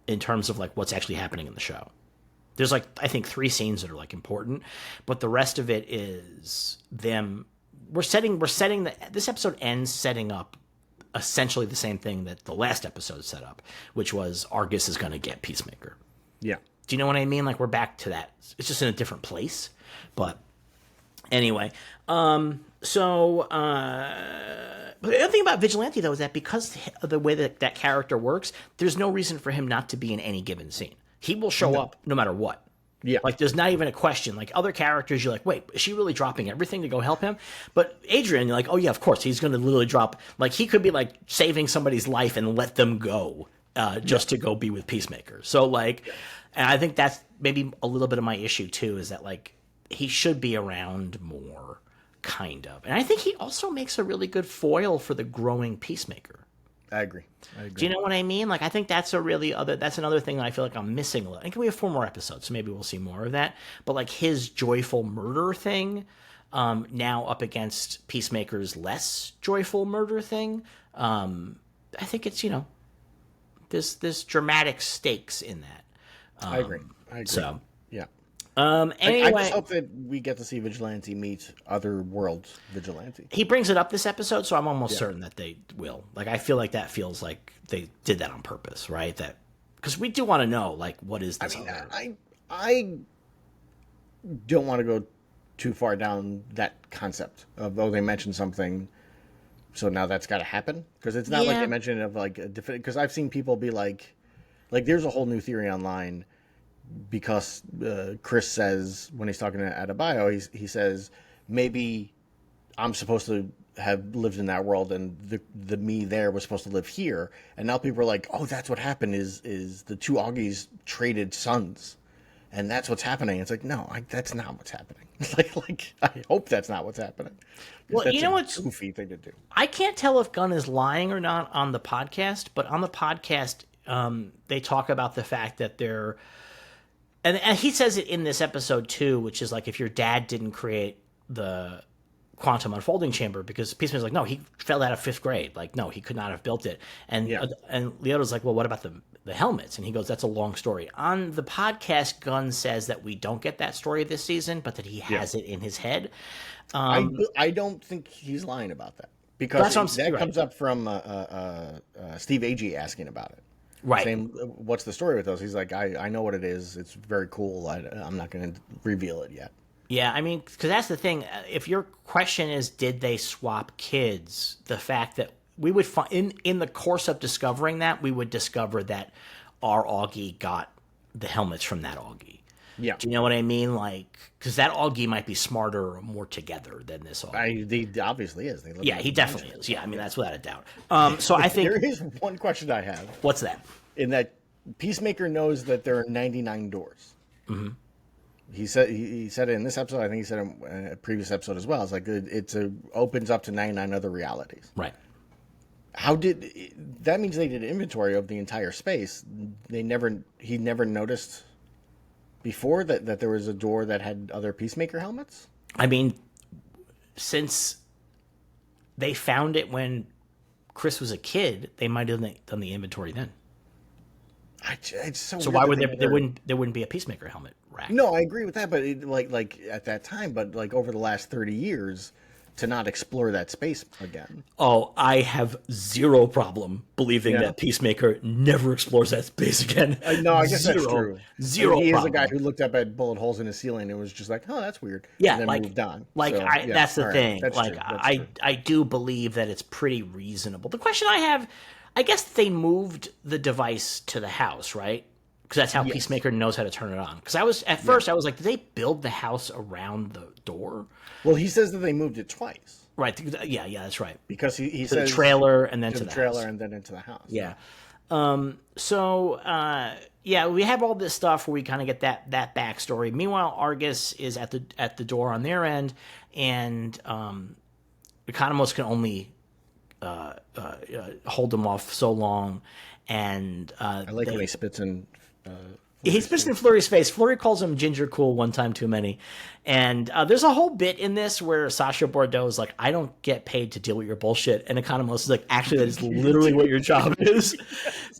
in terms of like what's actually happening in the show. There's like, I think 3 scenes that are like important, but the rest of it is them. This episode ends setting up essentially the same thing that the last episode set up, which was Argus is going to get Peacemaker. Yeah. Do you know what I mean? Like we're back to that. It's just in a different place, but Anyway, but the other thing about Vigilante, though, is that because of the way that character works, there's no reason for him not to be in any given scene. He will show up no matter what. Yeah. Like, there's not even a question. Like, other characters, you're like, wait, is she really dropping everything to go help him? But Adrian, you're like, oh, yeah, of course. He's going to literally drop. Like, he could be, like, saving somebody's life and let them go just to go be with Peacemaker. So, like, and I think that's maybe a little bit of my issue, too, is that, like, he should be around more. Kind of. And I think he also makes a really good foil for the growing Peacemaker. I agree. Do you know what I mean? Like, I think that's another thing that I feel like I'm missing a little. I think we have 4 more episodes, so maybe we'll see more of that. But, like, his joyful murder thing, now up against Peacemaker's less joyful murder thing, I think it's, there's dramatic stakes in that. I agree. So, yeah. Anyway, I just hope that we get to see Vigilante meet other worlds Vigilante. He brings it up this episode, so I'm almost certain that they will. Like, I feel like that feels like they did that on purpose, right? That because we do want to know, like, what is this? I don't want to go too far down that concept of they mentioned something, so now that's got to happen, because it's not like they mentioned it of like a because I've seen people be like there's a whole new theory online. Because Chris says, when he's talking to Adebayo, he says, maybe I'm supposed to have lived in that world and the me there was supposed to live here. And now people are like, oh, that's what happened is the 2 Augies traded sons. And that's what's happening. It's like, no, that's not what's happening. like I hope that's not what's happening. Well, that's you know what's a goofy thing to do. I can't tell if Gunn is lying or not on the podcast, but on the podcast, they talk about the fact that they're... And he says it in this episode, too, which is like, if your dad didn't create the quantum unfolding chamber, because Peacemaker's like, no, he fell out of 5th grade. Like, no, he could not have built it. And Leota's like, well, what about the helmets? And he goes, that's a long story. On the podcast, Gunn says that we don't get that story this season, but that he has it in his head. I don't think he's lying about that. Because that comes up from Steve Agee asking about it. Right. Saying, what's the story with those? He's like, I know what it is. It's very cool. I'm not going to reveal it yet. Yeah, I mean, because that's the thing. If your question is, did they swap kids? The fact that we would find in the course of discovering that, we would discover that our Augie got the helmets from that Augie. Yeah. Do you know what I mean? Like, because that Augie might be smarter or more together than this Augie. He obviously is. He definitely is. Yeah, I mean, that's without a doubt. So I think... There is one question I have. What's that? In that Peacemaker knows that there are 99 doors. Mm-hmm. He said it in this episode. I think he said it in a previous episode as well. It's like it opens up to 99 other realities. Right. That means they did inventory of the entire space. He never noticed before that there was a door that had other Peacemaker helmets? I mean, since they found it when Chris was a kid, they might have done the inventory then. It's so why would there wouldn't be a Peacemaker helmet rack? No, I agree with that, but like at that time, but like over the last 30 years, to not explore that space again. Oh, I have zero problem believing that Peacemaker never explores that space again. No, I guess that's true. Zero. He is a guy who looked up at bullet holes in his ceiling and was just like, "Oh, that's weird." Yeah, and then moved on. Like, so, that's the thing. That's like, true. I do believe that it's pretty reasonable. The question I have, I guess they moved the device to the house, right? Because that's how Peacemaker knows how to turn it on. Because I was at first, I was like, did they build the house around the door? Well, he says that they moved it twice. Right. Yeah, that's right. Because he says the trailer and then to the trailer house. and then into the house. Yeah. We have all this stuff where we kind of get that backstory. Meanwhile, Argus is at the door on their end, and Economos can only hold them off so long. And I like when he spits in. He spits in Flurry's face. Flurry calls him Ginger Cool one time too many. And there's a whole bit in this where Sasha Bordeaux is like, I don't get paid to deal with your bullshit. And Economos is like, actually, that is literally what your job is.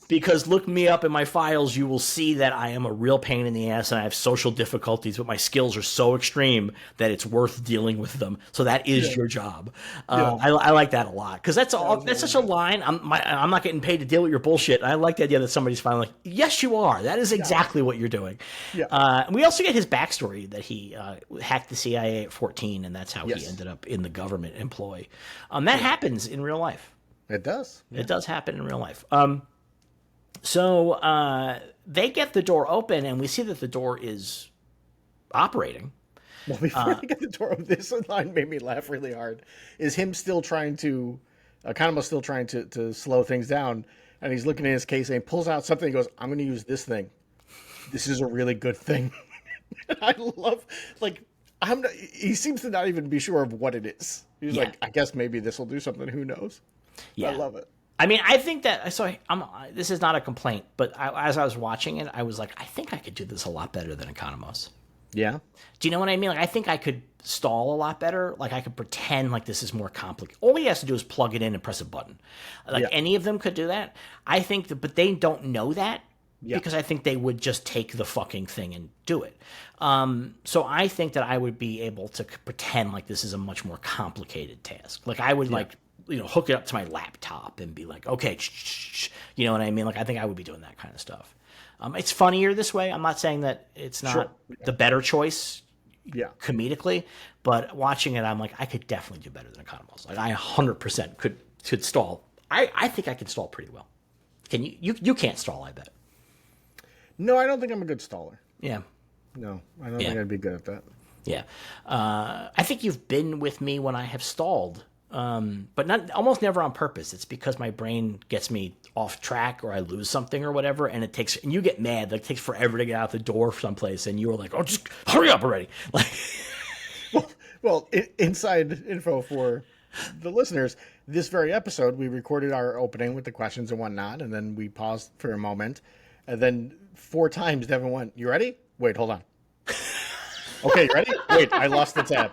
Because look me up in my files, you will see that I am a real pain in the ass and I have social difficulties, but my skills are so extreme that it's worth dealing with them. So that is your job. I like that a lot. Because that's such a line. I'm not getting paid to deal with your bullshit. And I like the idea that somebody's finally like, yes, you are. That is exactly exactly what you're doing. Yeah. And we also get his backstory that he hacked the CIA at 14, and that's how he Yes. ended up in the government employ. That happens in real life. It does. It does happen in real life. So they get the door open, and we see that the door is operating. Well, before they get the door open, this line made me laugh really hard. Is him still trying to, Economos still trying to slow things down, and he's looking in his case and he pulls out something and goes, I'm going to use this thing. This is a really good thing. And I love, like, he seems to not even be sure of what it is. He's like, I guess maybe this will do something. Who knows? Yeah. I love it. I mean, I think that, so this is not a complaint, but as I was watching it, I was like, I think I could do this a lot better than Economos. Yeah. Do you know what I mean? Like, I think I could stall a lot better. Like, I could pretend like this is more complicated. All he has to do is plug it in and press a button. Like, any of them could do that. I think that, but they don't know that because I think they would just take the fucking thing and do it. So I think that I would be able to pretend like this is a much more complicated task. Like, I would hook it up to my laptop and be like, okay, you know what I mean? Like, I think I would be doing that kind of stuff. It's funnier this way. I'm not saying that it's not the better choice comedically, but watching it, I'm like, I could definitely do better than Economos. Like, I 100% could stall. I think I can stall pretty well. Can you? You can't stall, I bet. No, I don't think I'm a good staller. Yeah. No, I don't think I'd be good at that. Yeah. I think you've been with me when I have stalled, but almost never on purpose. It's because my brain gets me off track or I lose something or whatever, and you get mad. Like, it takes forever to get out the door someplace, and you're like, oh, just hurry up already. Like, well, inside info for the listeners, this very episode, we recorded our opening with the questions and whatnot, and then we paused for a moment, and then 4 times Devin went, you ready? Wait, hold on. Okay, you ready? Wait, I lost the tab.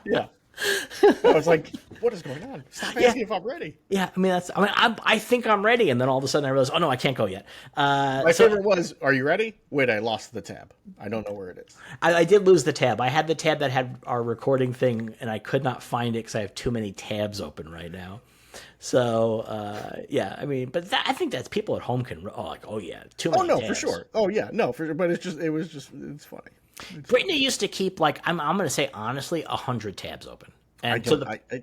Yeah. I was like, what is going on? Stop asking if I'm ready. Yeah, I think I'm ready, and then all of a sudden I realize, oh no, I can't go yet. My favorite was, are you ready? Wait, I lost the tab. I don't know where it is. I did lose the tab. I had the tab that had our recording thing, and I could not find it because I have too many tabs open right now. So, but I think that's people at home can, too many tabs. For sure. Oh, yeah, no, for sure. But it's funny. Brittany used to keep, like, I'm going to say, honestly, 100 tabs open. And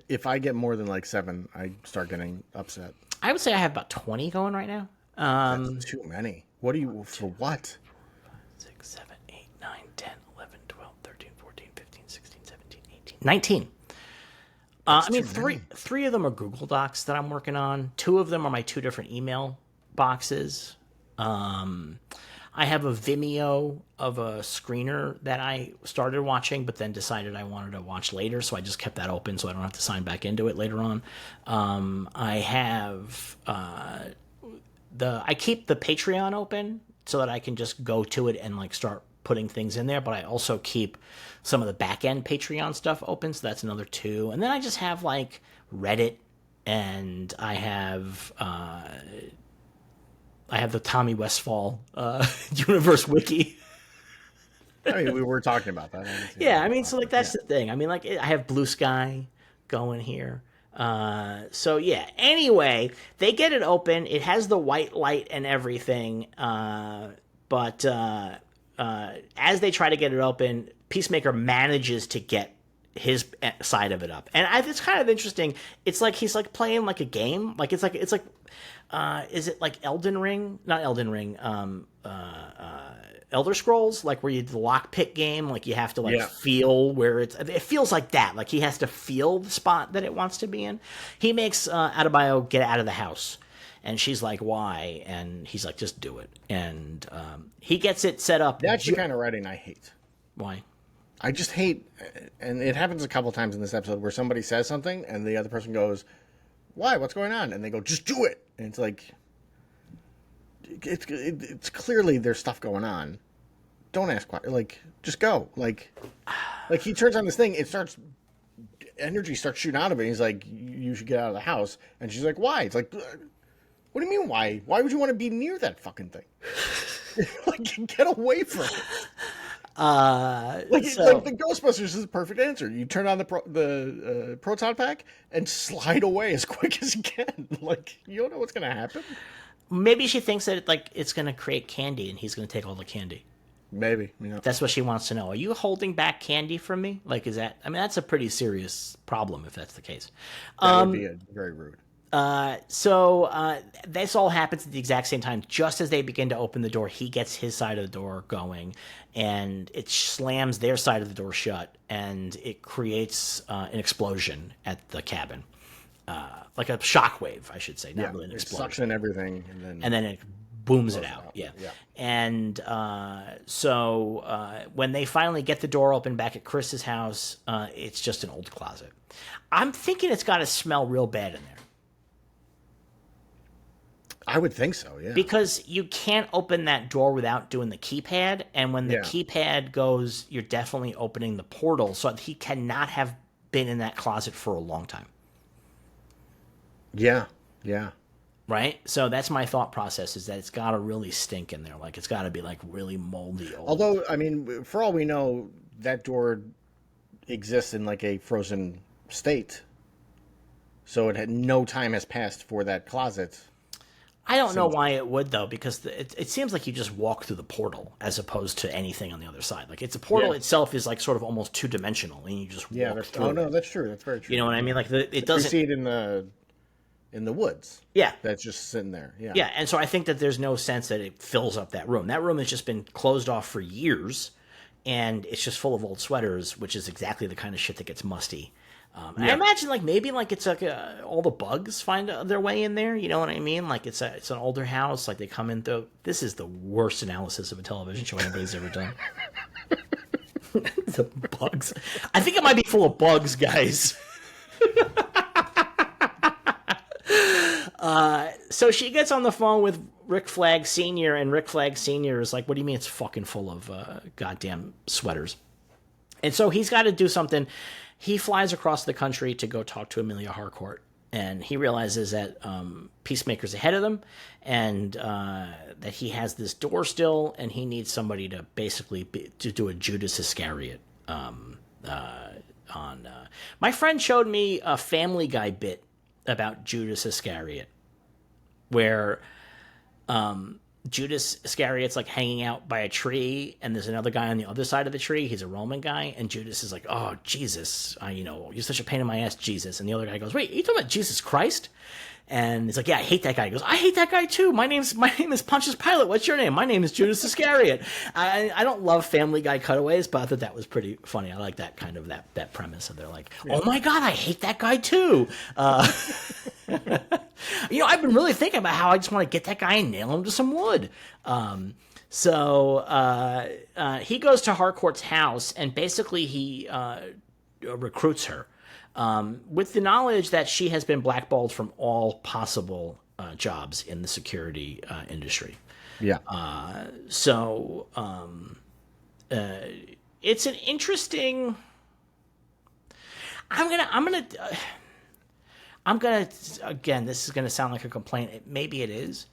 if I get more than, like, 7, I start getting upset. I would say I have about 20 going right now. That's too many. What do you, for what? 6, 7, 8, 9, 10, 11, 12, 13, 14, 15, 16, 17, 18, 19. Three of them are Google Docs that I'm working on. 2 of them are my 2 different email boxes. I have a Vimeo of a screener that I started watching, but then decided I wanted to watch later, so I just kept that open so I don't have to sign back into it later on. I have I keep the Patreon open so that I can just go to it and like start putting things in there, but I also keep some of the back end Patreon stuff open, so that's another 2. And then I just have like Reddit, and I have the Tommy Westfall universe wiki. I mean, we were talking about that. Yeah, I mean, so like that's the thing. I mean, like I have Blue Sky going here. So yeah. Anyway, they get it open. It has the white light and everything. But as they try to get it open, Peacemaker manages to get his side of it up, and it's kind of interesting. It's like he's like playing like a game. Like it's like is it like Elden Ring? Not Elden Ring. Elder Scrolls, like where you the lockpick game, like you have to like feel where it feels like that. Like he has to feel the spot that it wants to be in. He makes Adebayo get out of the house, and she's like, "Why?" And he's like, "Just do it." And he gets it set up. That's the kind of writing I hate. Why? I just hate, and it happens a couple times in this episode where somebody says something and the other person goes, "Why? What's going on?" And they go, "Just do it." And it's like, it's clearly there's stuff going on. Don't ask why. Like, just go. Like he turns on this thing. Energy starts shooting out of it. And he's like, "You should get out of the house." And she's like, "Why?" It's like, what do you mean why? Why would you want to be near that fucking thing? Like, get away from it. Like the Ghostbusters is the perfect answer. You turn on the proton pack and slide away as quick as you can. Like, you don't know what's going to happen. Maybe she thinks that it's going to create candy and he's going to take all the candy. Maybe. Yeah. That's what she wants to know. Are you holding back candy from me? Like, is that? I mean, that's a pretty serious problem if that's the case. That would be very rude. So this all happens at the exact same time. Just as they begin to open the door, he gets his side of the door going, and it slams their side of the door shut, and it creates an explosion at the cabin. Like a shockwave, I should say, not really an explosion. It sucks in everything, and then it booms it out. Yeah. Yeah. And so when they finally get the door open back at Chris's house, it's just an old closet. I'm thinking it's got to smell real bad in there. I would think so, yeah. Because you can't open that door without doing the keypad, and when the keypad goes, you're definitely opening the portal, so he cannot have been in that closet for a long time. Yeah. Right? So that's my thought process, is that it's got to really stink in there. Like, it's got to be, like, really moldy old. Although, I mean, for all we know, that door exists in, like, a frozen state. So no time has passed for that closet. I don't know why it would, though, because it seems like you just walk through the portal as opposed to anything on the other side. Like, it's a portal itself is, like, sort of almost two-dimensional, and you just walk through. Oh, no, that's true. That's very true. You know what I mean? Like, it doesn't... You see it in the woods. Yeah. That's just sitting there. Yeah. Yeah, and so I think that there's no sense that it fills up that room. That room has just been closed off for years, and it's just full of old sweaters, which is exactly the kind of shit that gets musty. I imagine, like, maybe, like, it's like all the bugs find their way in there. You know what I mean? Like, it's an older house. Like, they come in through. This is the worst analysis of a television show anybody's ever done. The bugs. I think it might be full of bugs, guys. So she gets on the phone with Rick Flag Sr., and Rick Flag Sr. is like, what do you mean it's fucking full of goddamn sweaters? And so he's got to do something. He flies across the country to go talk to Amelia Harcourt, and he realizes that Peacemaker's ahead of them, and that he has this door still, and he needs somebody to basically to do a Judas Iscariot on. My friend showed me a Family Guy bit about Judas Iscariot, where Judas Iscariot's like hanging out by a tree, and there's another guy on the other side of the tree. He's a Roman guy, and Judas is like, "Oh, Jesus, you're such a pain in my ass, Jesus." And the other guy goes, "Wait, are you talking about Jesus Christ?" And he's like, "Yeah, I hate that guy." He goes, "I hate that guy too. My name is Pontius Pilate. What's your name?" "My name is Judas Iscariot." I don't love Family Guy cutaways, but I thought that was pretty funny. I like that kind of that premise. And they're like, "Oh my God, I hate that guy too." I've been really thinking about how I just want to get that guy and nail him to some wood. So he goes to Harcourt's house, and basically he recruits her with the knowledge that she has been blackballed from all possible jobs in the security industry. Yeah. So it's an interesting. I'm gonna again. This is gonna sound like a complaint. Maybe it is.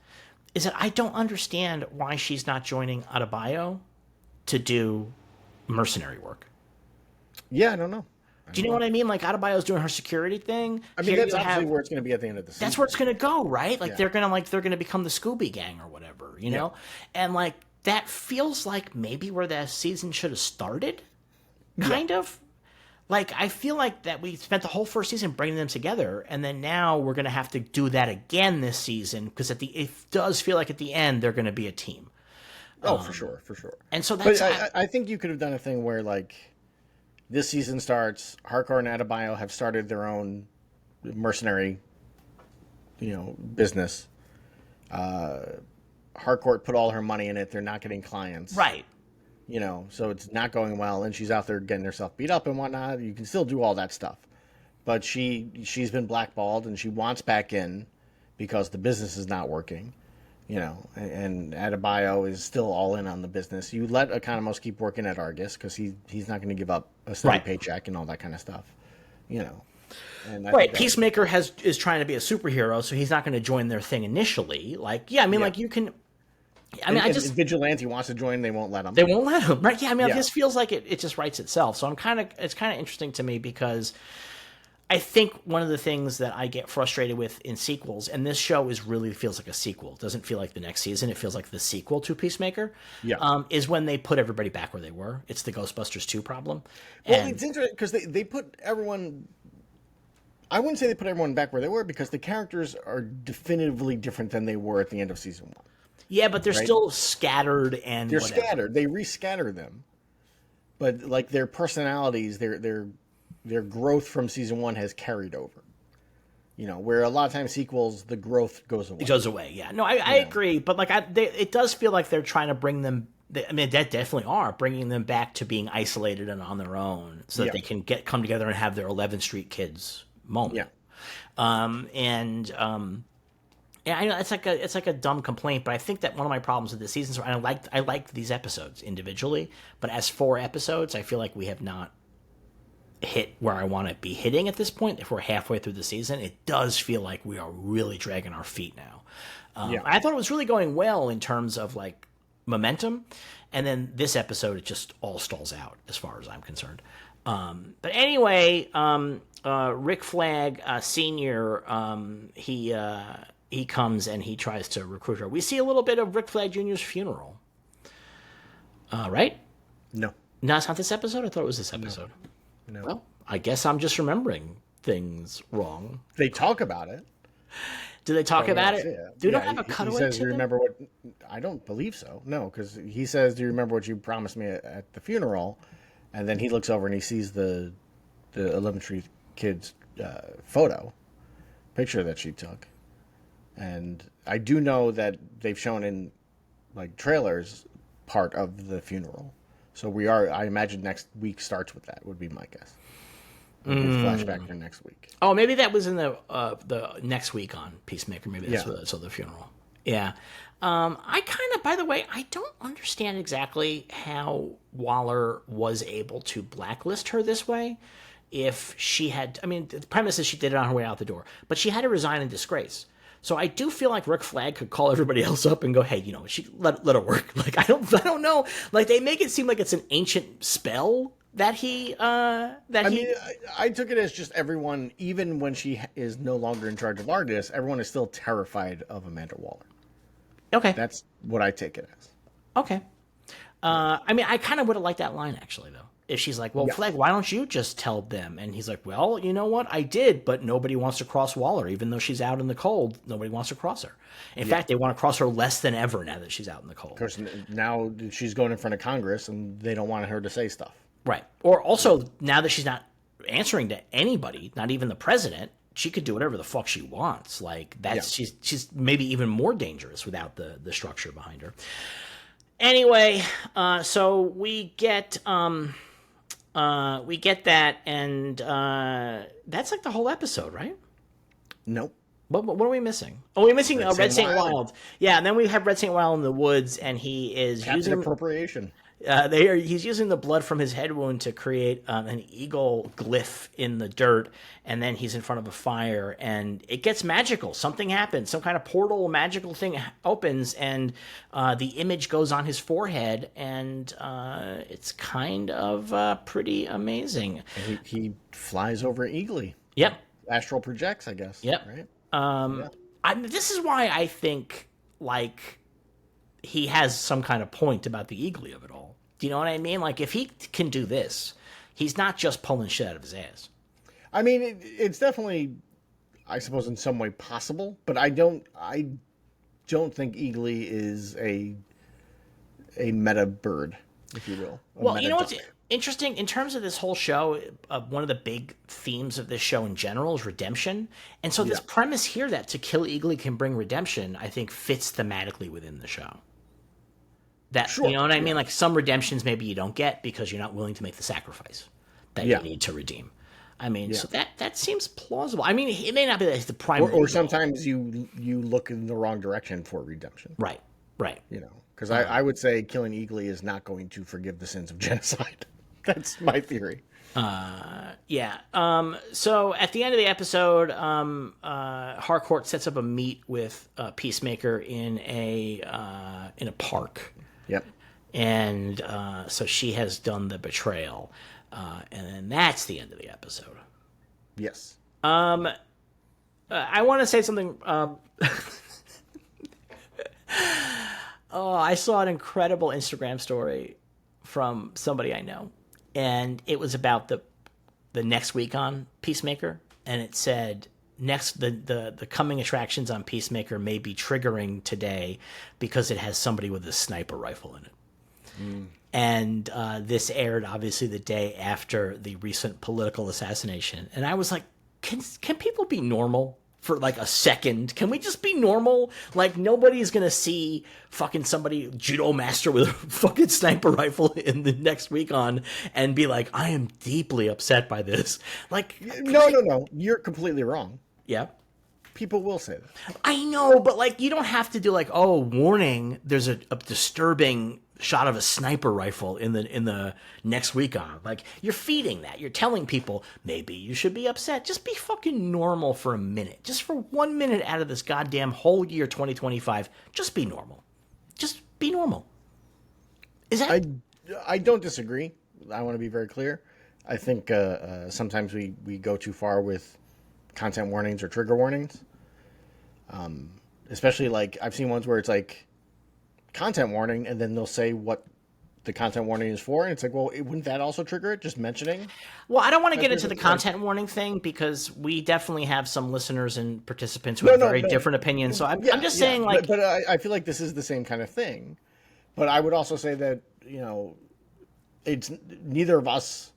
Is that I don't understand why she's not joining Adebayo to do mercenary work. Yeah, I don't know. Do you know what I mean? Like, Adebayo's doing her security thing. I mean, that's obviously where it's going to be at the end of the season. That's where it's going to go, right? Like, they're gonna become the Scooby Gang or whatever, you know? And like that feels like maybe where that season should have started, kind of. Like, I feel like that we spent the whole first season bringing them together, and then now we're going to have to do that again this season, because it does feel like at the end they're going to be a team. Oh, for sure. And so that's... But I think you could have done a thing where, like, this season starts, Harcourt and Adebayo have started their own mercenary, business. Harcourt put all her money in it. They're not getting clients. Right. So it's not going well, and she's out there getting herself beat up and whatnot. You can still do all that stuff. But she's been blackballed, and she wants back in because the business is not working, and Adebayo is still all in on the business. You let Economos keep working at Argus because he's not going to give up a steady paycheck and all that kind of stuff, And right, Peacemaker is trying to be a superhero, so he's not going to join their thing initially. Like, like you can... if Vigilante wants to join, they won't let him. They won't let him, right? Yeah, this feels like it just writes itself. So it's kind of interesting to me because I think one of the things that I get frustrated with in sequels, and this show really feels like a sequel. It doesn't feel like the next season. It feels like the sequel to Peacemaker. Yeah. Is when they put everybody back where they were. It's the Ghostbusters 2 problem. Well, it's interesting because they put everyone. I wouldn't say they put everyone back where they were because the characters are definitively different than they were at the end of season 1. Yeah, but they're still scattered and they're whatever. scattered. They rescatter them, but like their personalities, their growth from season 1 has carried over. Where a lot of times sequels, the growth goes away. It goes away. Yeah, no, I agree, but like it does feel like they're trying to bring them. I mean, that definitely are bringing them back to being isolated and on their own, so that they can come together and have their 11th Street Kids moment. Yeah. Yeah, I know it's like a dumb complaint, but I think that one of my problems with the seasons, and I liked these episodes individually, but as 4 episodes, I feel like we have not hit where I want to be hitting at this point. If we're halfway through the season, it does feel like we are really dragging our feet now. I thought it was really going well in terms of like momentum, and then this episode it just all stalls out as far as I'm concerned. But anyway, Rick Flag Senior, he comes and he tries to recruit her. We see a little bit of Rick Flag Jr.'s funeral. Right? No, it's not this episode? I thought it was this episode. No. Well, I guess I'm just remembering things wrong. They talk about it. Do they talk about it? Do you don't have a He cutaway says, to "Do you them? remember what?" I don't believe so. No, because he says, "Do you remember what you promised me at the funeral?" And then he looks over and he sees the 11th Street Kids picture that she took. And I do know that they've shown in like trailers part of the funeral. So I imagine next week starts with that, would be my guess. Flashback for next week. Oh, maybe that was in the next week on Peacemaker. Maybe that's what the funeral. Yeah. I kind of, by the way, I don't understand exactly how Waller was able to blacklist her this way. If she had, I mean, the premise is she did it on her way out the door, but she had to resign in disgrace. So I do feel like Rick Flag could call everybody else up and go, "Hey, she let her work." Like I don't know. Like they make it seem like it's an ancient spell that he. I took it as just everyone, even when she is no longer in charge of Argus, everyone is still terrified of Amanda Waller. Okay, that's what I take it as. Okay. I mean, I kind of would have liked that line actually, though. If she's like, "Well, Flag, why don't you just tell them?" And he's like, "Well, you know what? I did, but nobody wants to cross Waller, even though she's out in the cold. Nobody wants to cross her. In fact, they want to cross her less than ever now that she's out in the cold. Of course, now she's going in front of Congress, and they don't want her to say stuff. Right. Or also, now that she's not answering to anybody, not even the president, she could do whatever the fuck she wants. Like that's she's maybe even more dangerous without the structure behind her. Anyway, so we get that, and that's like the whole episode, right? Nope. What are we missing? Oh, we're missing Red St. Wild. Yeah, and then we have Red St. Wild in the woods, and he is using appropriation. He's using the blood from his head wound to create an eagle glyph in the dirt, and then he's in front of a fire, and it gets magical. Something happens. Some kind of portal magical thing opens, and the image goes on his forehead, and it's kind of pretty amazing. And he flies over eagly. Yep. Astral projects, I guess. Yep. Right? This is why I think, like, he has some kind of point about the eagly of it all. Do you know what I mean? Like, if he can do this, he's not just pulling shit out of his ass. I mean, it's definitely, I suppose, in some way possible, but I don't think eagly is a meta bird, if you will. Well, you know what's interesting? In terms of this whole show, one of the big themes of this show in general is redemption. And so this premise here that to kill eagly can bring redemption, I think fits thematically within the show. That, you know what I mean? Like some redemptions maybe you don't get because you're not willing to make the sacrifice that you need to redeem. I mean, so that seems plausible. I mean, it may not be the primary. Or sometimes you look in the wrong direction for redemption. Right. You know, because I would say killing eagly is not going to forgive the sins of genocide. That's my theory. So at the end of the episode, Harcourt sets up a meet with Peacemaker in a park. Yep. And so she has done the betrayal, and then that's the end of the episode. Yes. I want to say something. I saw an incredible Instagram story from somebody I know, and it was about the next week on Peacemaker, and it said the coming attractions on Peacemaker may be triggering today because it has somebody with a sniper rifle in it. And this aired obviously the day after the recent political assassination, and I was like, can people be normal for like a second? Can we just be normal? Like, nobody's gonna see fucking somebody judo master with a fucking sniper rifle in the next week on and be like, I am deeply upset by this. Like, No. You're completely wrong. yeah. People will say that. I know, but like, you don't have to do like, oh, warning, there's a disturbing shot of a sniper rifle in the next week on. Like, you're feeding that. You're telling people maybe you should be upset. Just be fucking normal for a minute. Just for 1 minute out of this goddamn whole year 2025. Just be normal. Just be normal. Is that? I don't disagree. I want to be very clear. I think sometimes we go too far with content warnings or trigger warnings. Especially like I've seen ones where it's like content warning, and then they'll say what the content warning is for, and it's like, well, wouldn't that also trigger it? Just mentioning. Well, I don't want to get into the content warning thing because we definitely have some listeners and participants who have very different opinions. So I'm just saying, like, but I feel like this is the same kind of thing. But I would also say that it's neither of us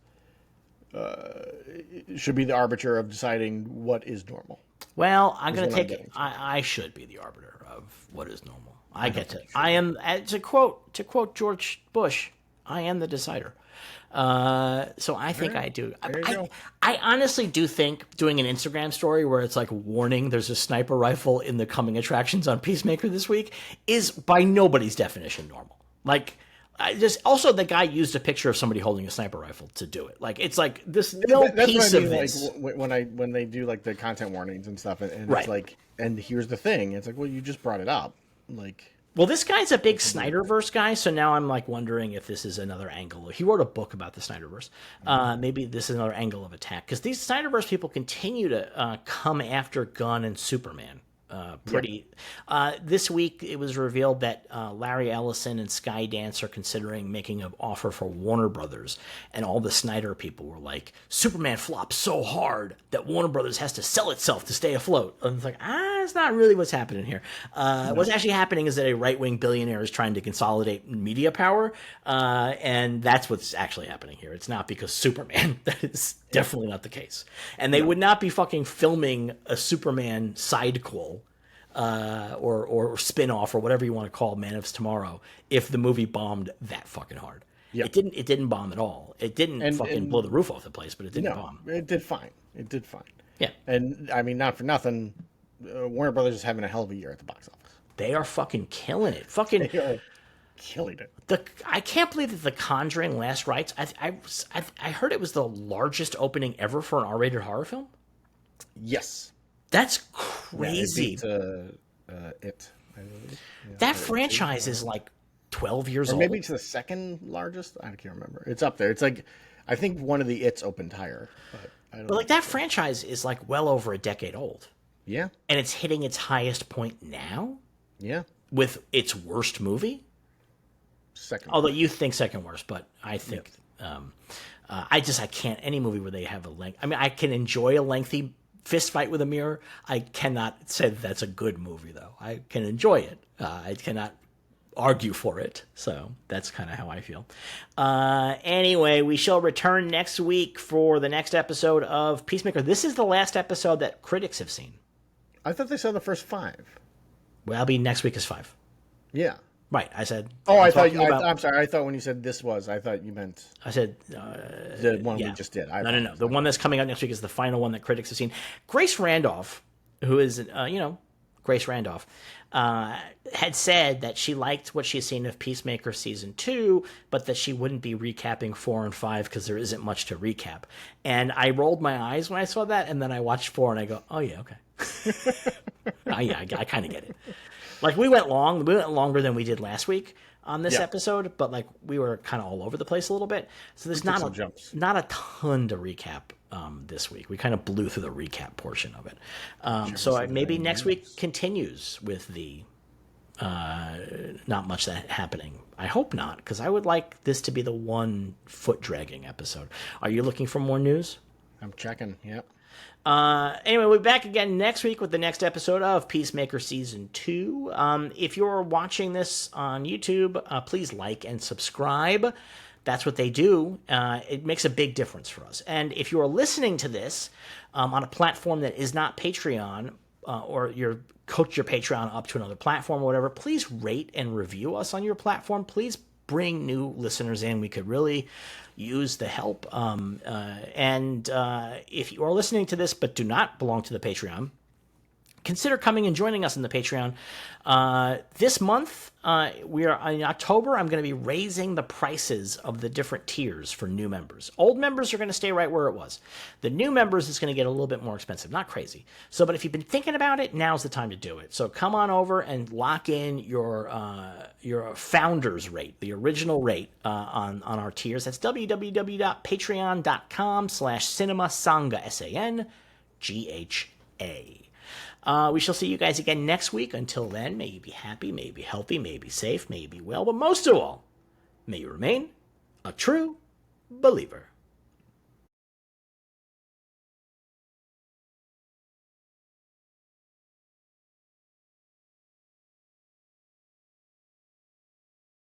should be the arbiter of deciding what is normal. Well, I'm going to take it. I should be the arbiter of what is normal. I get to. I am, to quote George Bush, I am the decider. So I think I do. I honestly do think doing an Instagram story where it's like, warning, there's a sniper rifle in the coming attractions on Peacemaker this week is by nobody's definition normal. Like, also the guy used a picture of somebody holding a sniper rifle to do it. Like, it's like this piece of this. Like when they do like the content warnings and stuff, and right. It's like, and here's the thing, it's like, well, you just brought it up, like. Well, this guy's a big Snyderverse guy, so now I'm like wondering if this is another angle. He wrote a book about the Snyderverse. Maybe this is another angle of attack because these Snyderverse people continue to come after Gunn and Superman. This week it was revealed that Larry Ellison and Skydance are considering making an offer for Warner Brothers, and all the Snyder people were like, Superman flops so hard that Warner Brothers has to sell itself to stay afloat. And it's like, that's not really what's happening here. What's actually happening is that a right-wing billionaire is trying to consolidate media power, and that's what's actually happening here. It's not because Superman. That is definitely not the case. And they would not be fucking filming a Superman sidequel or spin-off or whatever you want to call Man of Tomorrow if the movie bombed that fucking hard. Yep. It didn't bomb at all. It didn't blow the roof off the place, but it didn't bomb. It did fine. Yeah. And I mean, not for nothing, Warner Brothers is having a hell of a year at the box office. They are fucking killing it. Fucking they are killing it. I can't believe that The Conjuring: Last Rites. I heard it was the largest opening ever for an R-rated horror film. Yes. That's crazy. Yeah, it that franchise is like 12 years old. Maybe it's the second largest. I can't remember. It's up there. It's like, I think one of the It's opened higher. But like that franchise is like well over a decade old. Yeah. And it's hitting its highest point now. Yeah. With its worst movie. Second. Although you think second worst, but I think I can't. Any movie where they have a length. I mean, I can enjoy a lengthy fist fight with a mirror. I cannot say that that's a good movie, though. I can enjoy it. I cannot argue for it. So that's kind of how I feel. Anyway, we shall return next week for the next episode of Peacemaker. This is the last episode that critics have seen. I thought they saw the first 5. Well, I'll be next week is 5. Yeah. Right, I said. Oh, I'm sorry. I thought when you said this was, I thought you meant. I said the one we just did. No. The one that's coming out next week is the final one that critics have seen. Grace Randolph, who is, Grace Randolph, had said that she liked what she's seen of Peacemaker season 2, but that she wouldn't be recapping 4 and 5 because there isn't much to recap. And I rolled my eyes when I saw that, and then I watched 4 and I go, oh yeah, okay. I kind of get it. Like, we went longer than we did last week, on this episode, but like we were kind of all over the place a little bit. So there's not a ton to recap this week. We kind of blew through the recap portion of it. So maybe next week continues with the not much that happening. I hope not, because I would like this to be the one foot dragging episode. Are you looking for more news? I'm checking. Yep. Anyway, we'll be back again next week with the next episode of Peacemaker Season 2. If you're watching this on YouTube, please like and subscribe. That's what they do. It makes a big difference for us. And if you're listening to this on a platform that is not Patreon, or you're coach your Patreon up to another platform or whatever, please rate and review us on your platform. Please bring new listeners in. We could really use the help. And if you are listening to this but do not belong to the Patreon, consider coming and joining us in the Patreon. This month, we are in October. I'm going to be raising the prices of the different tiers for new members. Old members are going to stay right where it was. The new members is going to get a little bit more expensive. Not crazy. So, but if you've been thinking about it, now's the time to do it. So come on over and lock in your founder's rate, the original rate on our tiers. That's www.patreon.com/cinemasangha, SANGHA. We shall see you guys again next week. Until then, may you be happy, may you be healthy, may you be safe, may you be well, but most of all, may you remain a true believer.